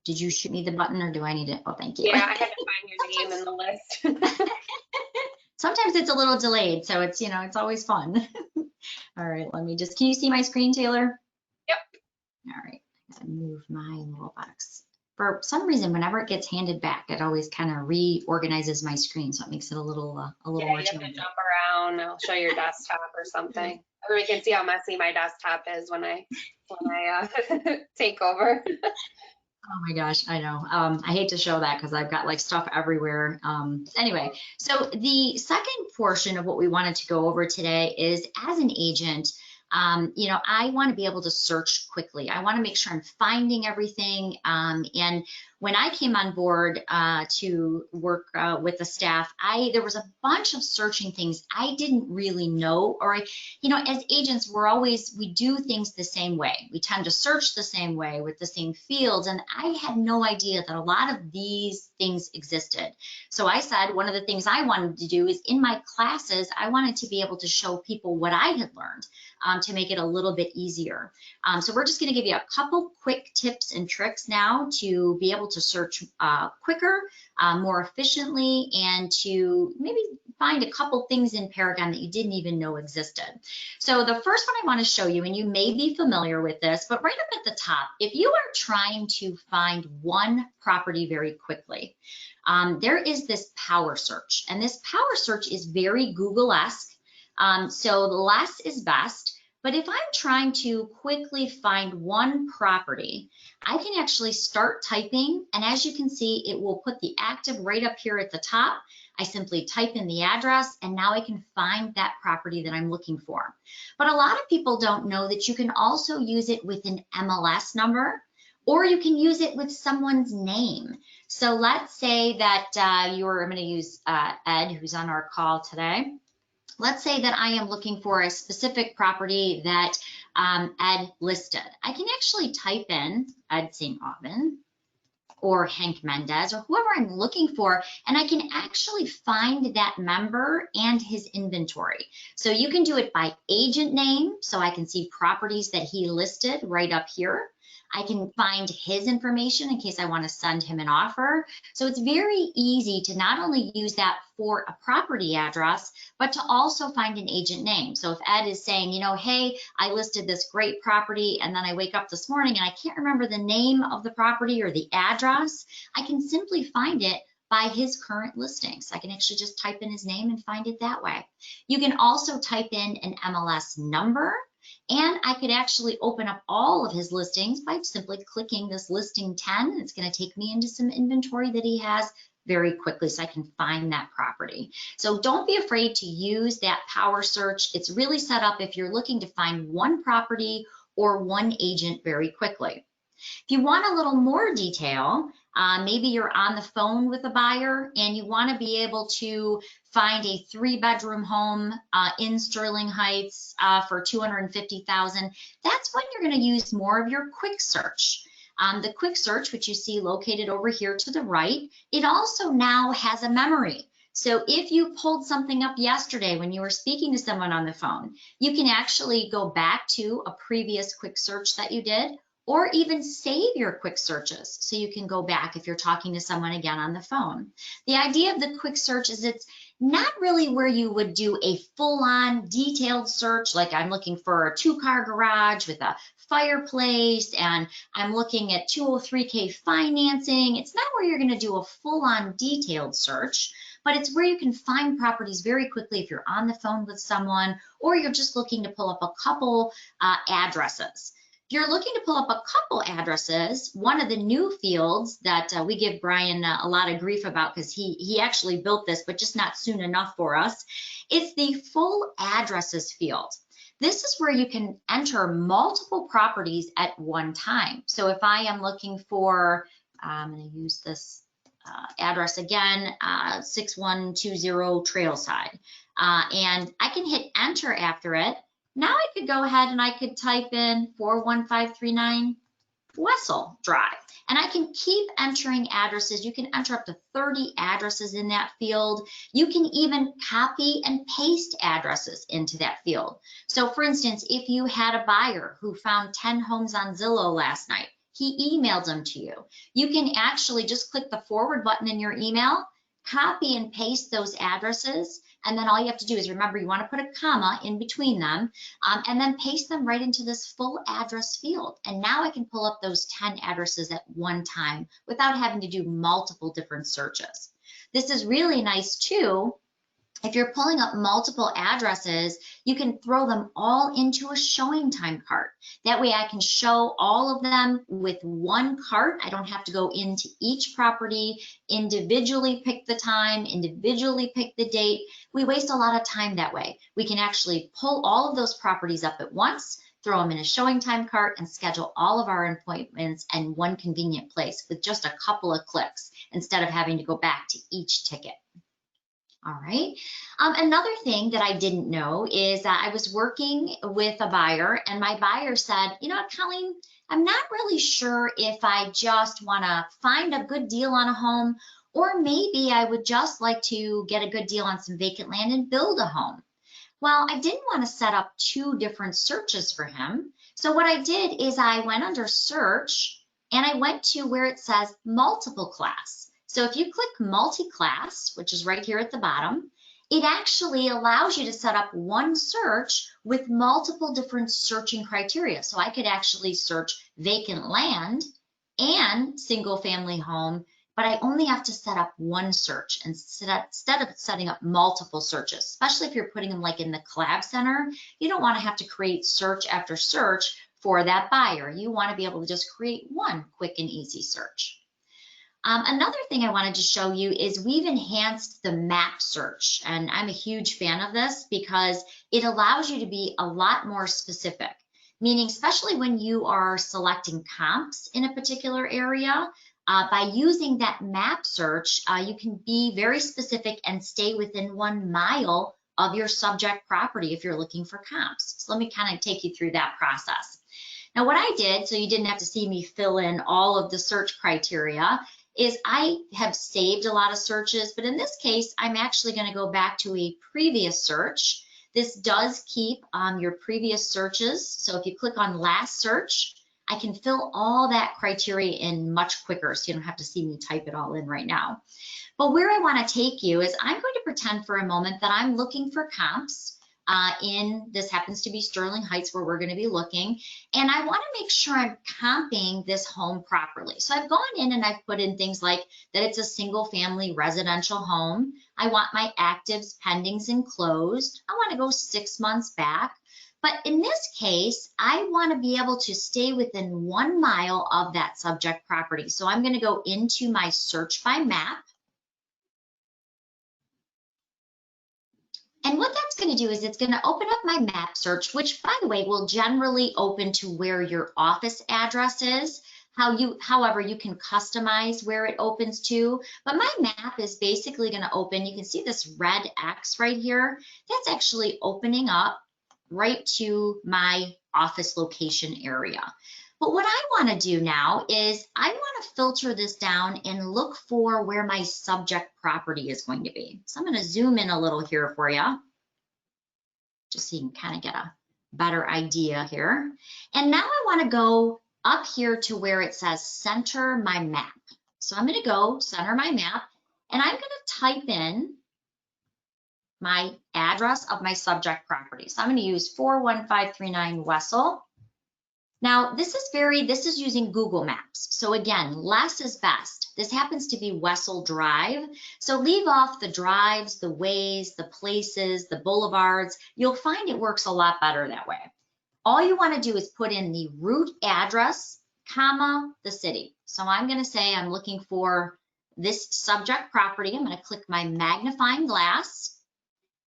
Did you shoot me the button or do I need it? Oh, thank you. Yeah, I had to find your name in the list. Sometimes it's a little delayed, so it's, it's always fun. All right, let me just, can you see my screen, Taylor? Yep. All right, I gotta move my little box. For some reason, whenever it gets handed back, it always kind of reorganizes my screen, so it makes it a little Yeah, more you have to challenging. jump around. I'll show your desktop or something. Everybody can see how messy my desktop is when I take over. Oh my gosh, I know. I hate to show that because I've got like stuff everywhere. Anyway, so the second portion of what we wanted to go over today is, as an agent, I want to be able to search quickly. I want to make sure I'm finding everything. And when I came on board to work with the staff, there was a bunch of searching things I didn't really know, or, as agents, we do things the same way. We tend to search the same way with the same fields. And I had no idea that a lot of these things existed. So I said, one of the things I wanted to do is, in my classes, I wanted to be able to show people what I had learned to make it a little bit easier. So we're just going to give you a couple quick tips and tricks now to be able to search quicker, more efficiently, and to maybe find a couple things in Paragon that you didn't even know existed. So the first one I want to show you, and you may be familiar with this, but right up at the top, if you are trying to find one property very quickly, there is this power search, and this power search is very Google-esque. So less is best. But if I'm trying to quickly find one property, I can actually start typing, and as you can see, it will put the active right up here at the top. I simply type in the address, and now I can find that property that I'm looking for. But a lot of people don't know that you can also use it with an MLS number, or you can use it with someone's name. So let's say that I'm going to use Ed, who's on our call today. Let's say that I am looking for a specific property that Ed listed. I can actually type in Ed St. Aubin or Hank Mendez or whoever I'm looking for, and I can actually find that member and his inventory. So you can do it by agent name, so I can see properties that he listed right up here. I can find his information in case I want to send him an offer. So it's very easy to not only use that for a property address, but to also find an agent name. So if Ed is saying, hey, I listed this great property, and then I wake up this morning and I can't remember the name of the property or the address, I can simply find it by his current listings. I can actually just type in his name and find it that way. You can also type in an MLS number, and I could actually open up all of his listings by simply clicking this listing 10. It's going to take me into some inventory that he has very quickly, so I can find that property. So don't be afraid to use that power search. It's really set up if you're looking to find one property or one agent very quickly. If you want a little more detail, maybe you're on the phone with a buyer and you want to be able to find a 3-bedroom home in Sterling Heights for $250,000. That's when you're going to use more of your quick search. The quick search, which you see located over here to the right, it also now has a memory. So if you pulled something up yesterday when you were speaking to someone on the phone, you can actually go back to a previous quick search that you did, or even save your quick searches so you can go back if you're talking to someone again on the phone. The idea of the quick search is it's not really where you would do a full-on detailed search, like I'm looking for a 2-car garage with a fireplace and I'm looking at 203K financing. It's not where you're going to do a full-on detailed search, but it's where you can find properties very quickly if you're on the phone with someone or you're just looking to pull up a couple addresses. If you're looking to pull up a couple addresses, one of the new fields that we give Brian a lot of grief about because he actually built this, but just not soon enough for us, is the full addresses field. This is where you can enter multiple properties at one time. So if I am looking for, I'm going to use this address again, 6120 Trailside, and I can hit enter after it. Now I could go ahead and I could type in 41539 Wessel Drive, and I can keep entering addresses. You can enter up to 30 addresses in that field. You can even copy and paste addresses into that field. So for instance, if you had a buyer who found 10 homes on Zillow last night, he emailed them to you. You can actually just click the forward button in your email, copy and paste those addresses, and then all you have to do is remember you want to put a comma in between them, and then paste them right into this full address field. And now I can pull up those 10 addresses at one time without having to do multiple different searches. This is really nice too. If you're pulling up multiple addresses, you can throw them all into a showing time cart. That way I can show all of them with one cart. I don't have to go into each property, individually pick the time, individually pick the date. We waste a lot of time that way. We can actually pull all of those properties up at once, throw them in a showing time cart, and schedule all of our appointments in one convenient place with just a couple of clicks instead of having to go back to each ticket. All right. Another thing that I didn't know is that I was working with a buyer, and my buyer said, you know, Colleen, I'm not really sure if I just want to find a good deal on a home, or maybe I would just like to get a good deal on some vacant land and build a home. Well, I didn't want to set up two different searches for him. So what I did is I went under search and I went to where it says multiple class. So if you click multi-class, which is right here at the bottom, it actually allows you to set up one search with multiple different searching criteria. So I could actually search vacant land and single family home, but I only have to set up one search instead of setting up multiple searches, especially if you're putting them like in the collab center. You don't want to have to create search after search for that buyer. You want to be able to just create one quick and easy search. Another thing I wanted to show you is we've enhanced the map search, and I'm a huge fan of this because it allows you to be a lot more specific, meaning especially when you are selecting comps in a particular area, by using that map search, you can be very specific and stay within 1 mile of your subject property if you're looking for comps. So let me kind of take you through that process. Now what I did, so you didn't have to see me fill in all of the search criteria, is I have saved a lot of searches, but in this case, I'm actually going to go back to a previous search. This does keep your previous searches. So if you click on last search, I can fill all that criteria in much quicker, so you don't have to see me type it all in right now. But where I want to take you is I'm going to pretend for a moment that I'm looking for comps this happens to be Sterling Heights where we're going to be looking, and I want to make sure I'm comping this home properly. So I've gone in and I've put in things like that it's a single family residential home. I want my actives, pendings, and closed. I want to go 6 months back. But in this case, I want to be able to stay within 1 mile of that subject property. So I'm going to go into my search by map. And what that's going to do is it's going to open up my map search, which by the way will generally open to where your office address is. However, you can customize where it opens to, but my map is basically going to open. You can see this red X right here. That's actually opening up right to my office location area. But what I want to do now is I want to filter this down and look for where my subject property is going to be. So I'm going to zoom in a little here for you, just so you can kind of get a better idea here. And now I want to go up here to where it says center my map. So I'm going to go center my map, and I'm going to type in my address of my subject property. So I'm going to use 41539 Wessel. Now this is using Google Maps. So again, less is best. This happens to be Wessel Drive. So leave off the drives, the ways, the places, the boulevards. You'll find it works a lot better that way. All you want to do is put in the root address, comma, the city. So I'm going to say I'm looking for this subject property. I'm going to click my magnifying glass,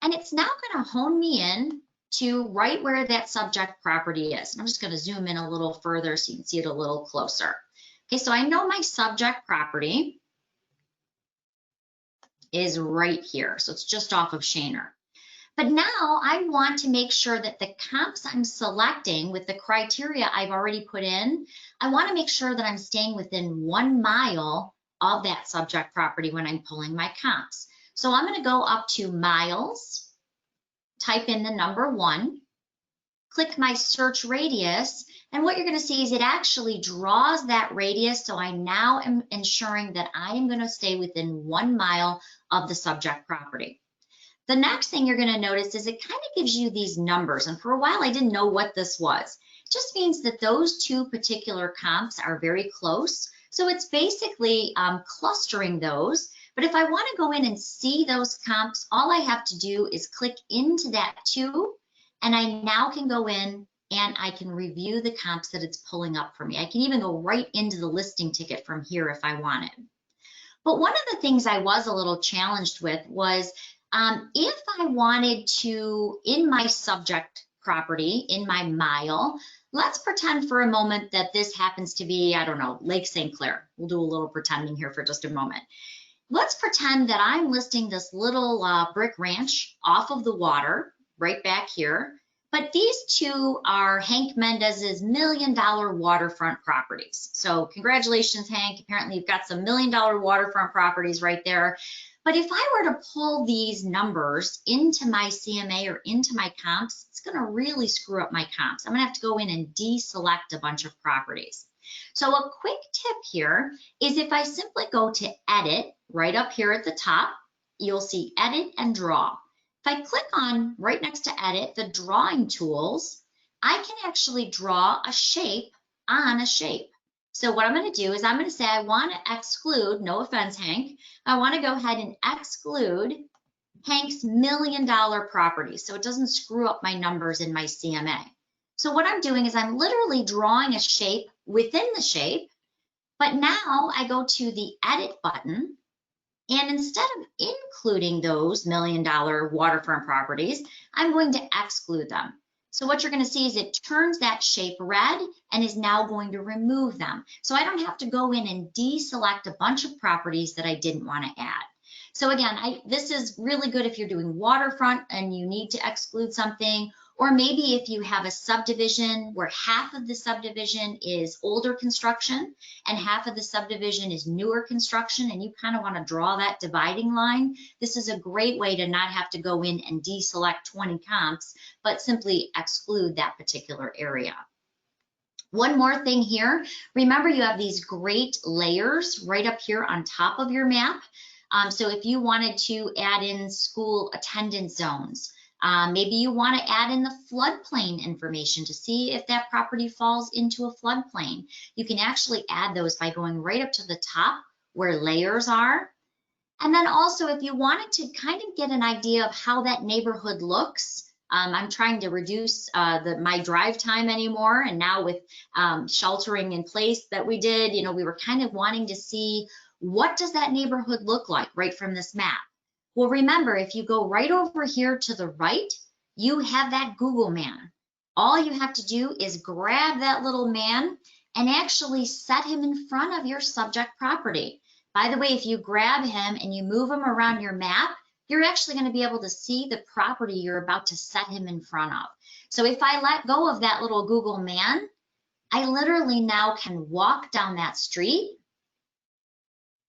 and it's now going to hone me in to right where that subject property is. And I'm just going to zoom in a little further so you can see it a little closer. Okay, so I know my subject property is right here. So it's just off of Shaner. But now I want to make sure that the comps I'm selecting with the criteria I've already put in, I want to make sure that I'm staying within 1 mile of that subject property when I'm pulling my comps. So I'm going to go up to miles, type in the number 1, click my search radius, and what you're going to see is it actually draws that radius, so I now am ensuring that I am going to stay within 1 mile of the subject property. The next thing you're going to notice is it kind of gives you these numbers, and for a while I didn't know what this was. It just means that those two particular comps are very close, so it's basically clustering those. But if I want to go in and see those comps, all I have to do is click into that 2, and I now can go in and I can review the comps that it's pulling up for me. I can even go right into the listing ticket from here if I wanted. But one of the things I was a little challenged with was if I wanted to, in my subject property, in my mile, let's pretend for a moment that this happens to be, I don't know, Lake St. Clair. We'll do a little pretending here for just a moment. Let's pretend that I'm listing this little brick ranch off of the water right back here. But these two are Hank Mendez's $1 million waterfront properties. So congratulations, Hank. Apparently you've got some $1 million waterfront properties right there. But if I were to pull these numbers into my CMA or into my comps, it's going to really screw up my comps. I'm going to have to go in and deselect a bunch of properties. So a quick tip here is if I simply go to edit right up here at the top, you'll see edit and draw. If I click on right next to edit, the drawing tools, I can actually draw a shape on a shape. So what I'm going to do is I'm going to say I want to exclude, no offense, Hank, I want to go ahead and exclude Hank's $1 million property so it doesn't screw up my numbers in my CMA. So what I'm doing is I'm literally drawing a shape within the shape, but now I go to the edit button, and instead of including those $1 million waterfront properties, I'm going to exclude them. So what you're going to see is it turns that shape red and is now going to remove them. So I don't have to go in and deselect a bunch of properties that I didn't want to add. So again, this is really good if you're doing waterfront and you need to exclude something, or maybe if you have a subdivision where half of the subdivision is older construction and half of the subdivision is newer construction, and you kind of want to draw that dividing line, this is a great way to not have to go in and deselect 20 comps, but simply exclude that particular area. One more thing here, remember you have these great layers right up here on top of your map. So if you wanted to add in school attendance zones, maybe you want to add in the floodplain information to see if that property falls into a floodplain. You can actually add those by going right up to the top where layers are. And then also if you wanted to kind of get an idea of how that neighborhood looks, I'm trying to reduce my drive time anymore, and now with sheltering in place that we did, we were kind of wanting to see what does that neighborhood look like right from this map. Well, remember, if you go right over here to the right, you have that Google man. All you have to do is grab that little man and actually set him in front of your subject property. By the way, if you grab him and you move him around your map, you're actually going to be able to see the property you're about to set him in front of. So if I let go of that little Google man, I literally now can walk down that street.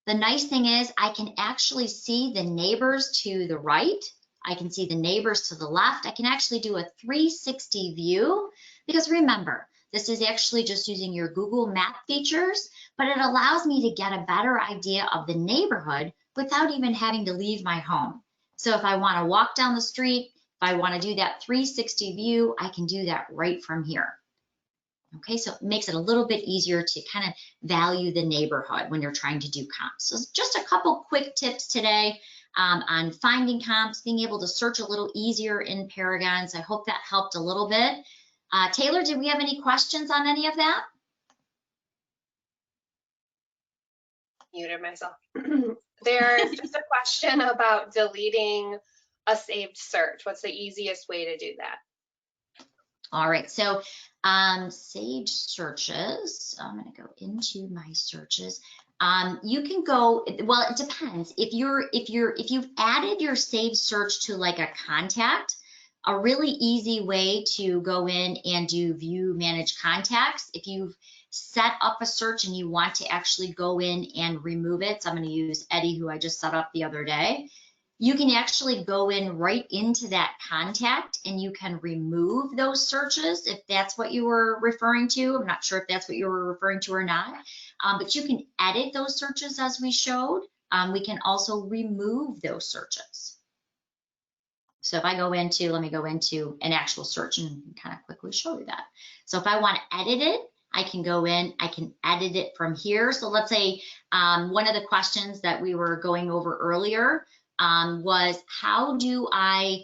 The nice thing is I can actually see the neighbors to the right. I can see the neighbors to the left. I can actually do a 360 view because remember, this is actually just using your Google Map features, but it allows me to get a better idea of the neighborhood without even having to leave my home. So if I want to walk down the street, if I want to do that 360 view, I can do that right from here. Okay, so it makes it a little bit easier to kind of value the neighborhood when you're trying to do comps. So just a couple quick tips today on finding comps, being able to search a little easier in Paragons. I hope that helped a little bit. Taylor, did we have any questions on any of that? Muted myself. There's just a question about deleting a saved search. What's the easiest way to do that? All right, so Sage searches, I'm going to go into my searches. You can go, well, it depends. If you've added your saved search to like a contact, a really easy way to go in and do view manage contacts. If you've set up a search and you want to actually go in and remove it, so I'm going to use Eddie, who I just set up the other day. you can actually go in right into that contact and you can remove those searches if that's what you were referring to. I'm not sure if that's what you were referring to or not, but you can edit those searches as we showed. We can also remove those searches. So if I go into, let me go into an actual search and kind of quickly show you that. So if I want to edit it, I can go in, I can edit it from here. So let's say one of the questions that we were going over earlier was how do I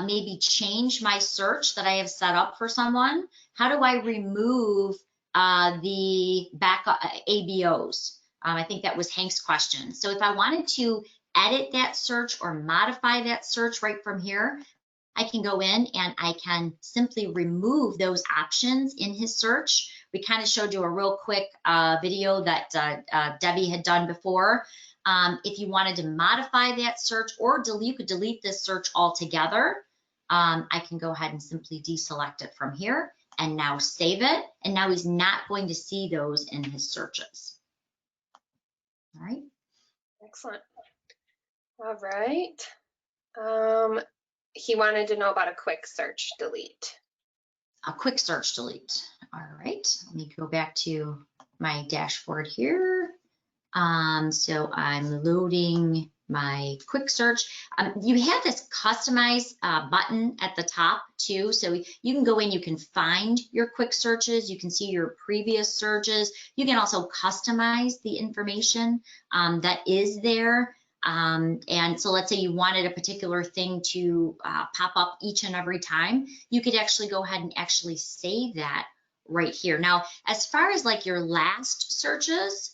maybe change my search that I have set up for someone? How do I remove the backup ABOs? I think that was Hank's question. So if I wanted to edit that search or modify that search right from here, I can go in and I can simply remove those options in his search. We kind of showed you a real quick video that Debbie had done before. If you wanted to modify that search or you could delete this search altogether, I can go ahead and simply deselect it from here and now save it. And now he's not going to see those in his searches. All right. Excellent. All right. He wanted to know about a quick search delete. A quick search delete. All right, let me go back to my dashboard here. So I'm loading my quick search. You have this customize button at the top too. So you can go in, you can find your quick searches, you can see your previous searches. You can also customize the information that is there. And so let's say you wanted a particular thing to pop up each and every time, you could actually go ahead and actually save that right here. Now, as far as like your last searches,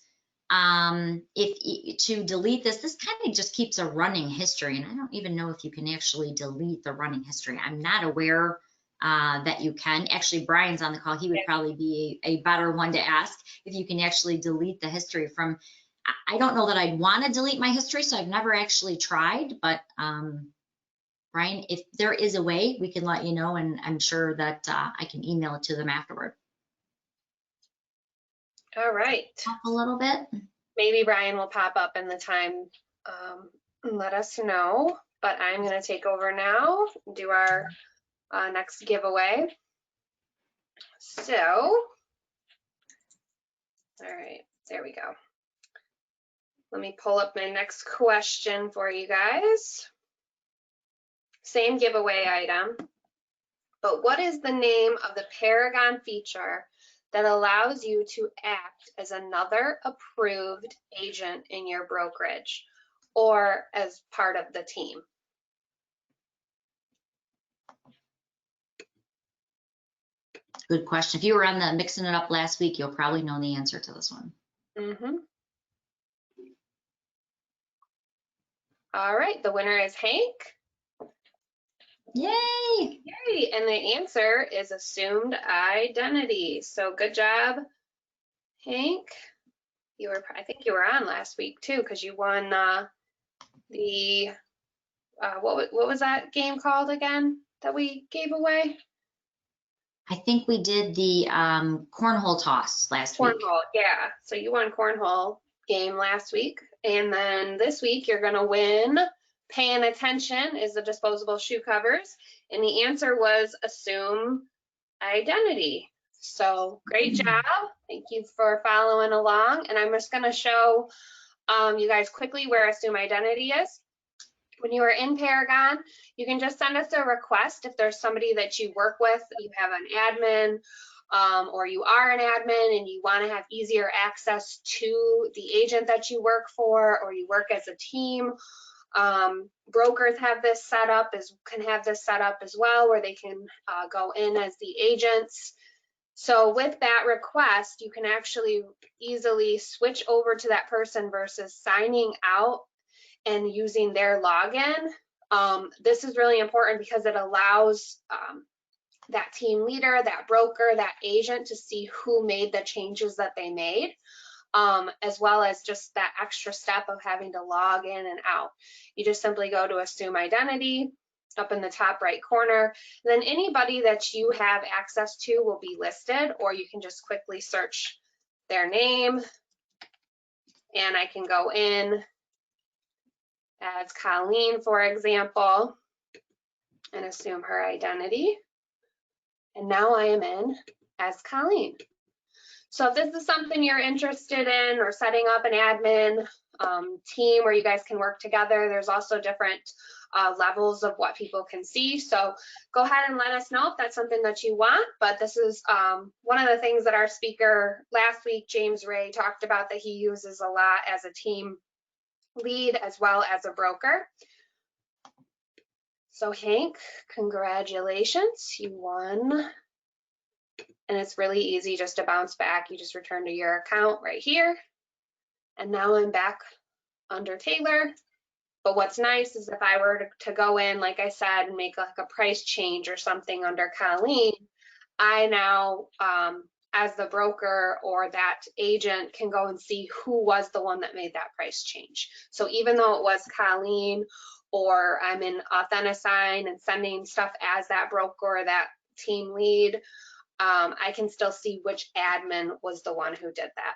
if to delete this kind of just keeps a running history, and I don't even know if you can actually delete the running history. I'm not aware that you can. Actually, Brian's on the call. He would probably be a better one to ask if you can actually delete the history from. I don't know that I'd want to delete my history, so I've never actually tried, but Brian, if there is a way, we can let you know, and I'm sure that I can email it to them afterward. All right. Up a little bit. Maybe Brian will pop up in the time and let us know, but I'm going to take over now and do our next giveaway. So, all right, there we go. Let me pull up my next question for you guys. Same giveaway item, but what is the name of the Paragon feature that allows you to act as another approved agent in your brokerage or as part of the team? Good question. If you were on the Mixing It Up last week, you'll probably know the answer to this one. Mm-hmm. All right, the winner is Hank. Yay! Yay! And the answer is assumed identity. So good job, Hank. I think you were on last week too, because you won the what was that game called again that we gave away? I think we did the cornhole toss last week. Cornhole, yeah. So you won cornhole game last week, and then this week you're gonna win Paying Attention is the disposable shoe covers, and the answer was assume identity. So great job. Thank you for following along. And I'm just going to show you guys quickly where assume identity is. When you are in Paragon, you can just send us a request if there's somebody that you work with, you have an admin, or you are an admin and you want to have easier access to the agent that you work for, or you work as a team. Brokers have this set up, can have this set up as well, where they can go in as the agents. So with that request, you can actually easily switch over to that person versus signing out and using their login. This is really important because it allows that team leader, that broker, that agent to see who made the changes that they made. As well as just that extra step of having to log in and out. You just simply go to assume identity up in the top right corner. Then anybody that you have access to will be listed, or you can just quickly search their name, and I can go in as Colleen, for example, and assume her identity. And now I am in as Colleen. So if this is something you're interested in, or setting up an admin team where you guys can work together, there's also different levels of what people can see. So go ahead and let us know if that's something that you want. But this is one of the things that our speaker last week, James Ray, talked about that he uses a lot as a team lead as well as a broker. So Hank, congratulations, you won. And it's really easy just to bounce back. You just return to your account right here. And now I'm back under Taylor. But what's nice is if I were to go in, like I said, and make like a price change or something under Colleen, I now, as the broker or that agent, can go and see who was the one that made that price change. So even though it was Colleen, or I'm in Authenticign and sending stuff as that broker or that team lead, I can still see which admin was the one who did that.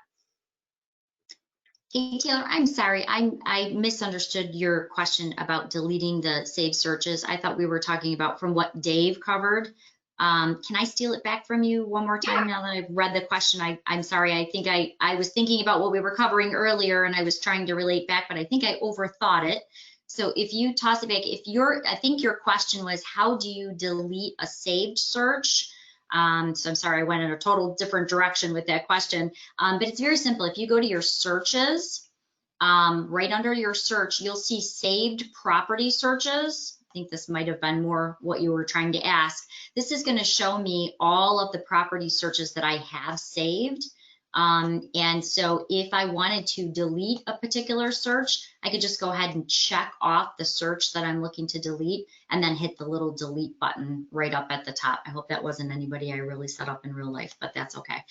Hey, Taylor, I'm sorry. I misunderstood your question about deleting the saved searches. I thought we were talking about from what Dave covered. Can I steal it back from you one more time now that I've read the question? I'm sorry. I think I was thinking about what we were covering earlier and I was trying to relate back, but I think I overthought it. So if you toss it back, I think your question was, how do you delete a saved search? So I'm sorry, I went in a total different direction with that question. But it's very simple. If you go to your searches, right under your search, you'll see saved property searches. I think this might have been more what you were trying to ask. This is going to show me all of the property searches that I have saved. And so if I wanted to delete a particular search, I could just go ahead and check off the search that I'm looking to delete and then hit the little delete button right up at the top. I hope that wasn't anybody I really set up in real life, but that's okay.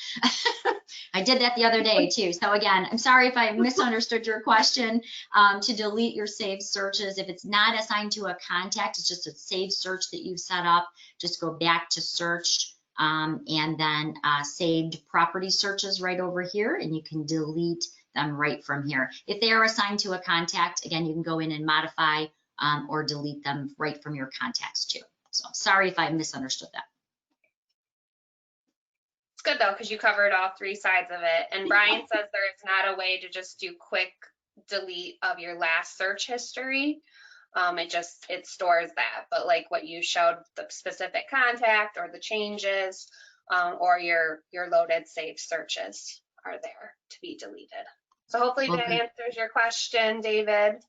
I did that the other day too. So again, I'm sorry if I misunderstood your question. To delete your saved searches, if it's not assigned to a contact, it's just a saved search that you've set up, just go back to search. And then saved property searches right over here, and you can delete them right from here. If they are assigned to a contact, again, you can go in and modify or delete them right from your contacts too. So sorry if I misunderstood that. It's good though, because you covered all three sides of it. And Brian says there is not a way to just do quick delete of your last search history. It stores that, but like what you showed, the specific contact or the changes, or your loaded saved searches are there to be deleted. So hopefully that answers your question, David.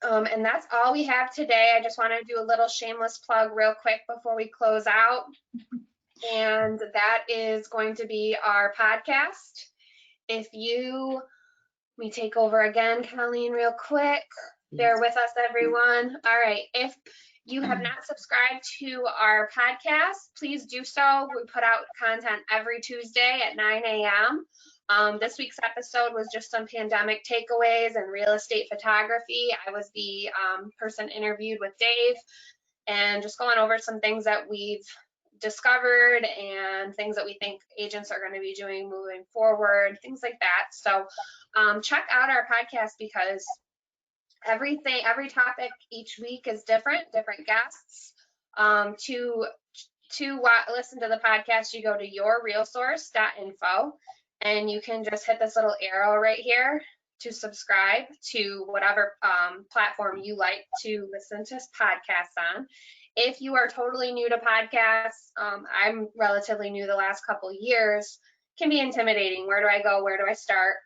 And that's all we have today. I just want to do a little shameless plug real quick before we close out. And that is going to be our podcast. We take over again, Colleen, real quick. Bear with us, everyone. All right. If you have not subscribed to our podcast, please do so. We put out content every Tuesday at 9 a.m. This week's episode was just some pandemic takeaways and real estate photography. I was the person interviewed with Dave, and just going over some things that we've discovered and things that we think agents are going to be doing moving forward, things like that. So check out our podcast, because every topic each week is different guests. To listen to the podcast, you go to yourrealsource.info, and you can just hit this little arrow right here to subscribe to whatever platform you like to listen to podcasts on. If you are totally new to podcasts, I'm relatively new the last couple years, can be intimidating. Where do I go? Where do I start?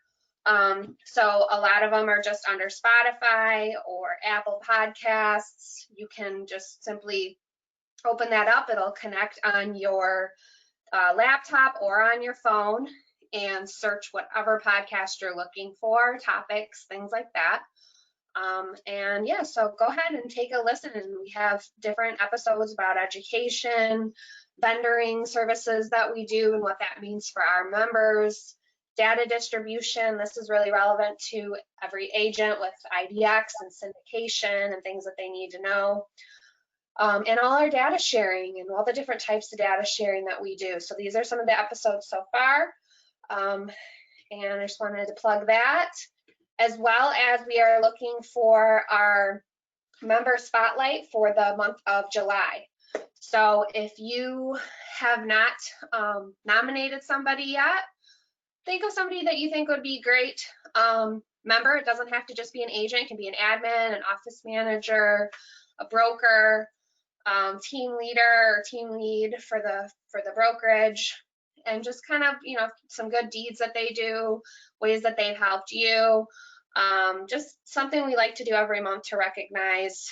So a lot of them are just under Spotify or Apple Podcasts. You can just simply open that up. It'll connect on your laptop or on your phone and search whatever podcast you're looking for, topics, things like that. And yeah, so go ahead and take a listen. We have different episodes about education, vendoring services that we do and what that means for our members. Data distribution, this is really relevant to every agent with IDX and syndication and things that they need to know. And all our data sharing and all the different types of data sharing that we do. So these are some of the episodes so far. And I just wanted to plug that. as well as we are looking for our member spotlight for the month of July. So if you have not nominated somebody yet, think of somebody that you think would be great member. It doesn't have to just be an agent. It can be an admin, an office manager, a broker, team leader or team lead for the brokerage, and just kind of, you know, some good deeds that they do, ways that they've helped you. Just something we like to do every month to recognize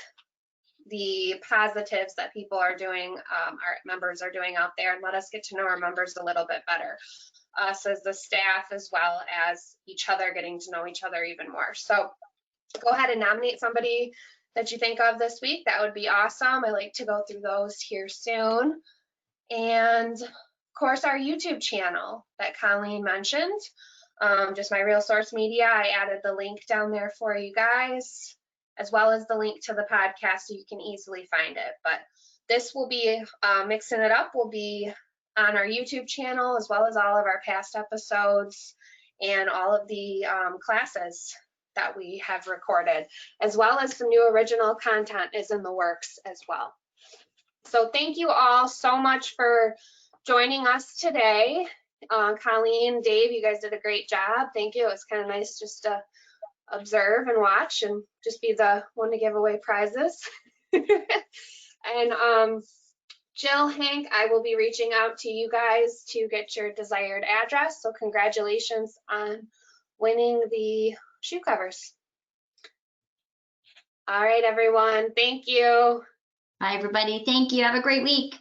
the positives that people are doing, our members are doing out there, and let us get to know our members a little bit better. Us as the staff, as well as each other, getting to know each other even more. So go ahead and nominate somebody that you think of this week. That would be awesome. I like to go through those here soon. And of course, our YouTube channel that Colleen mentioned, just MiRealSource Media. I added the link down there for you guys, as well as the link to the podcast so you can easily find it. But this will be, Mixing It Up will be on our YouTube channel, as well as all of our past episodes and all of the classes that we have recorded, as well as some new original content is in the works as well. So thank you all so much for joining us today. Colleen, Dave, you guys did a great job. Thank you. It was kind of nice just to observe and watch and just be the one to give away prizes. And Jill, Hank, I will be reaching out to you guys to get your desired address. So congratulations on winning the shoe covers. All right, everyone. Thank you. Bye, everybody. Thank you. Have a great week.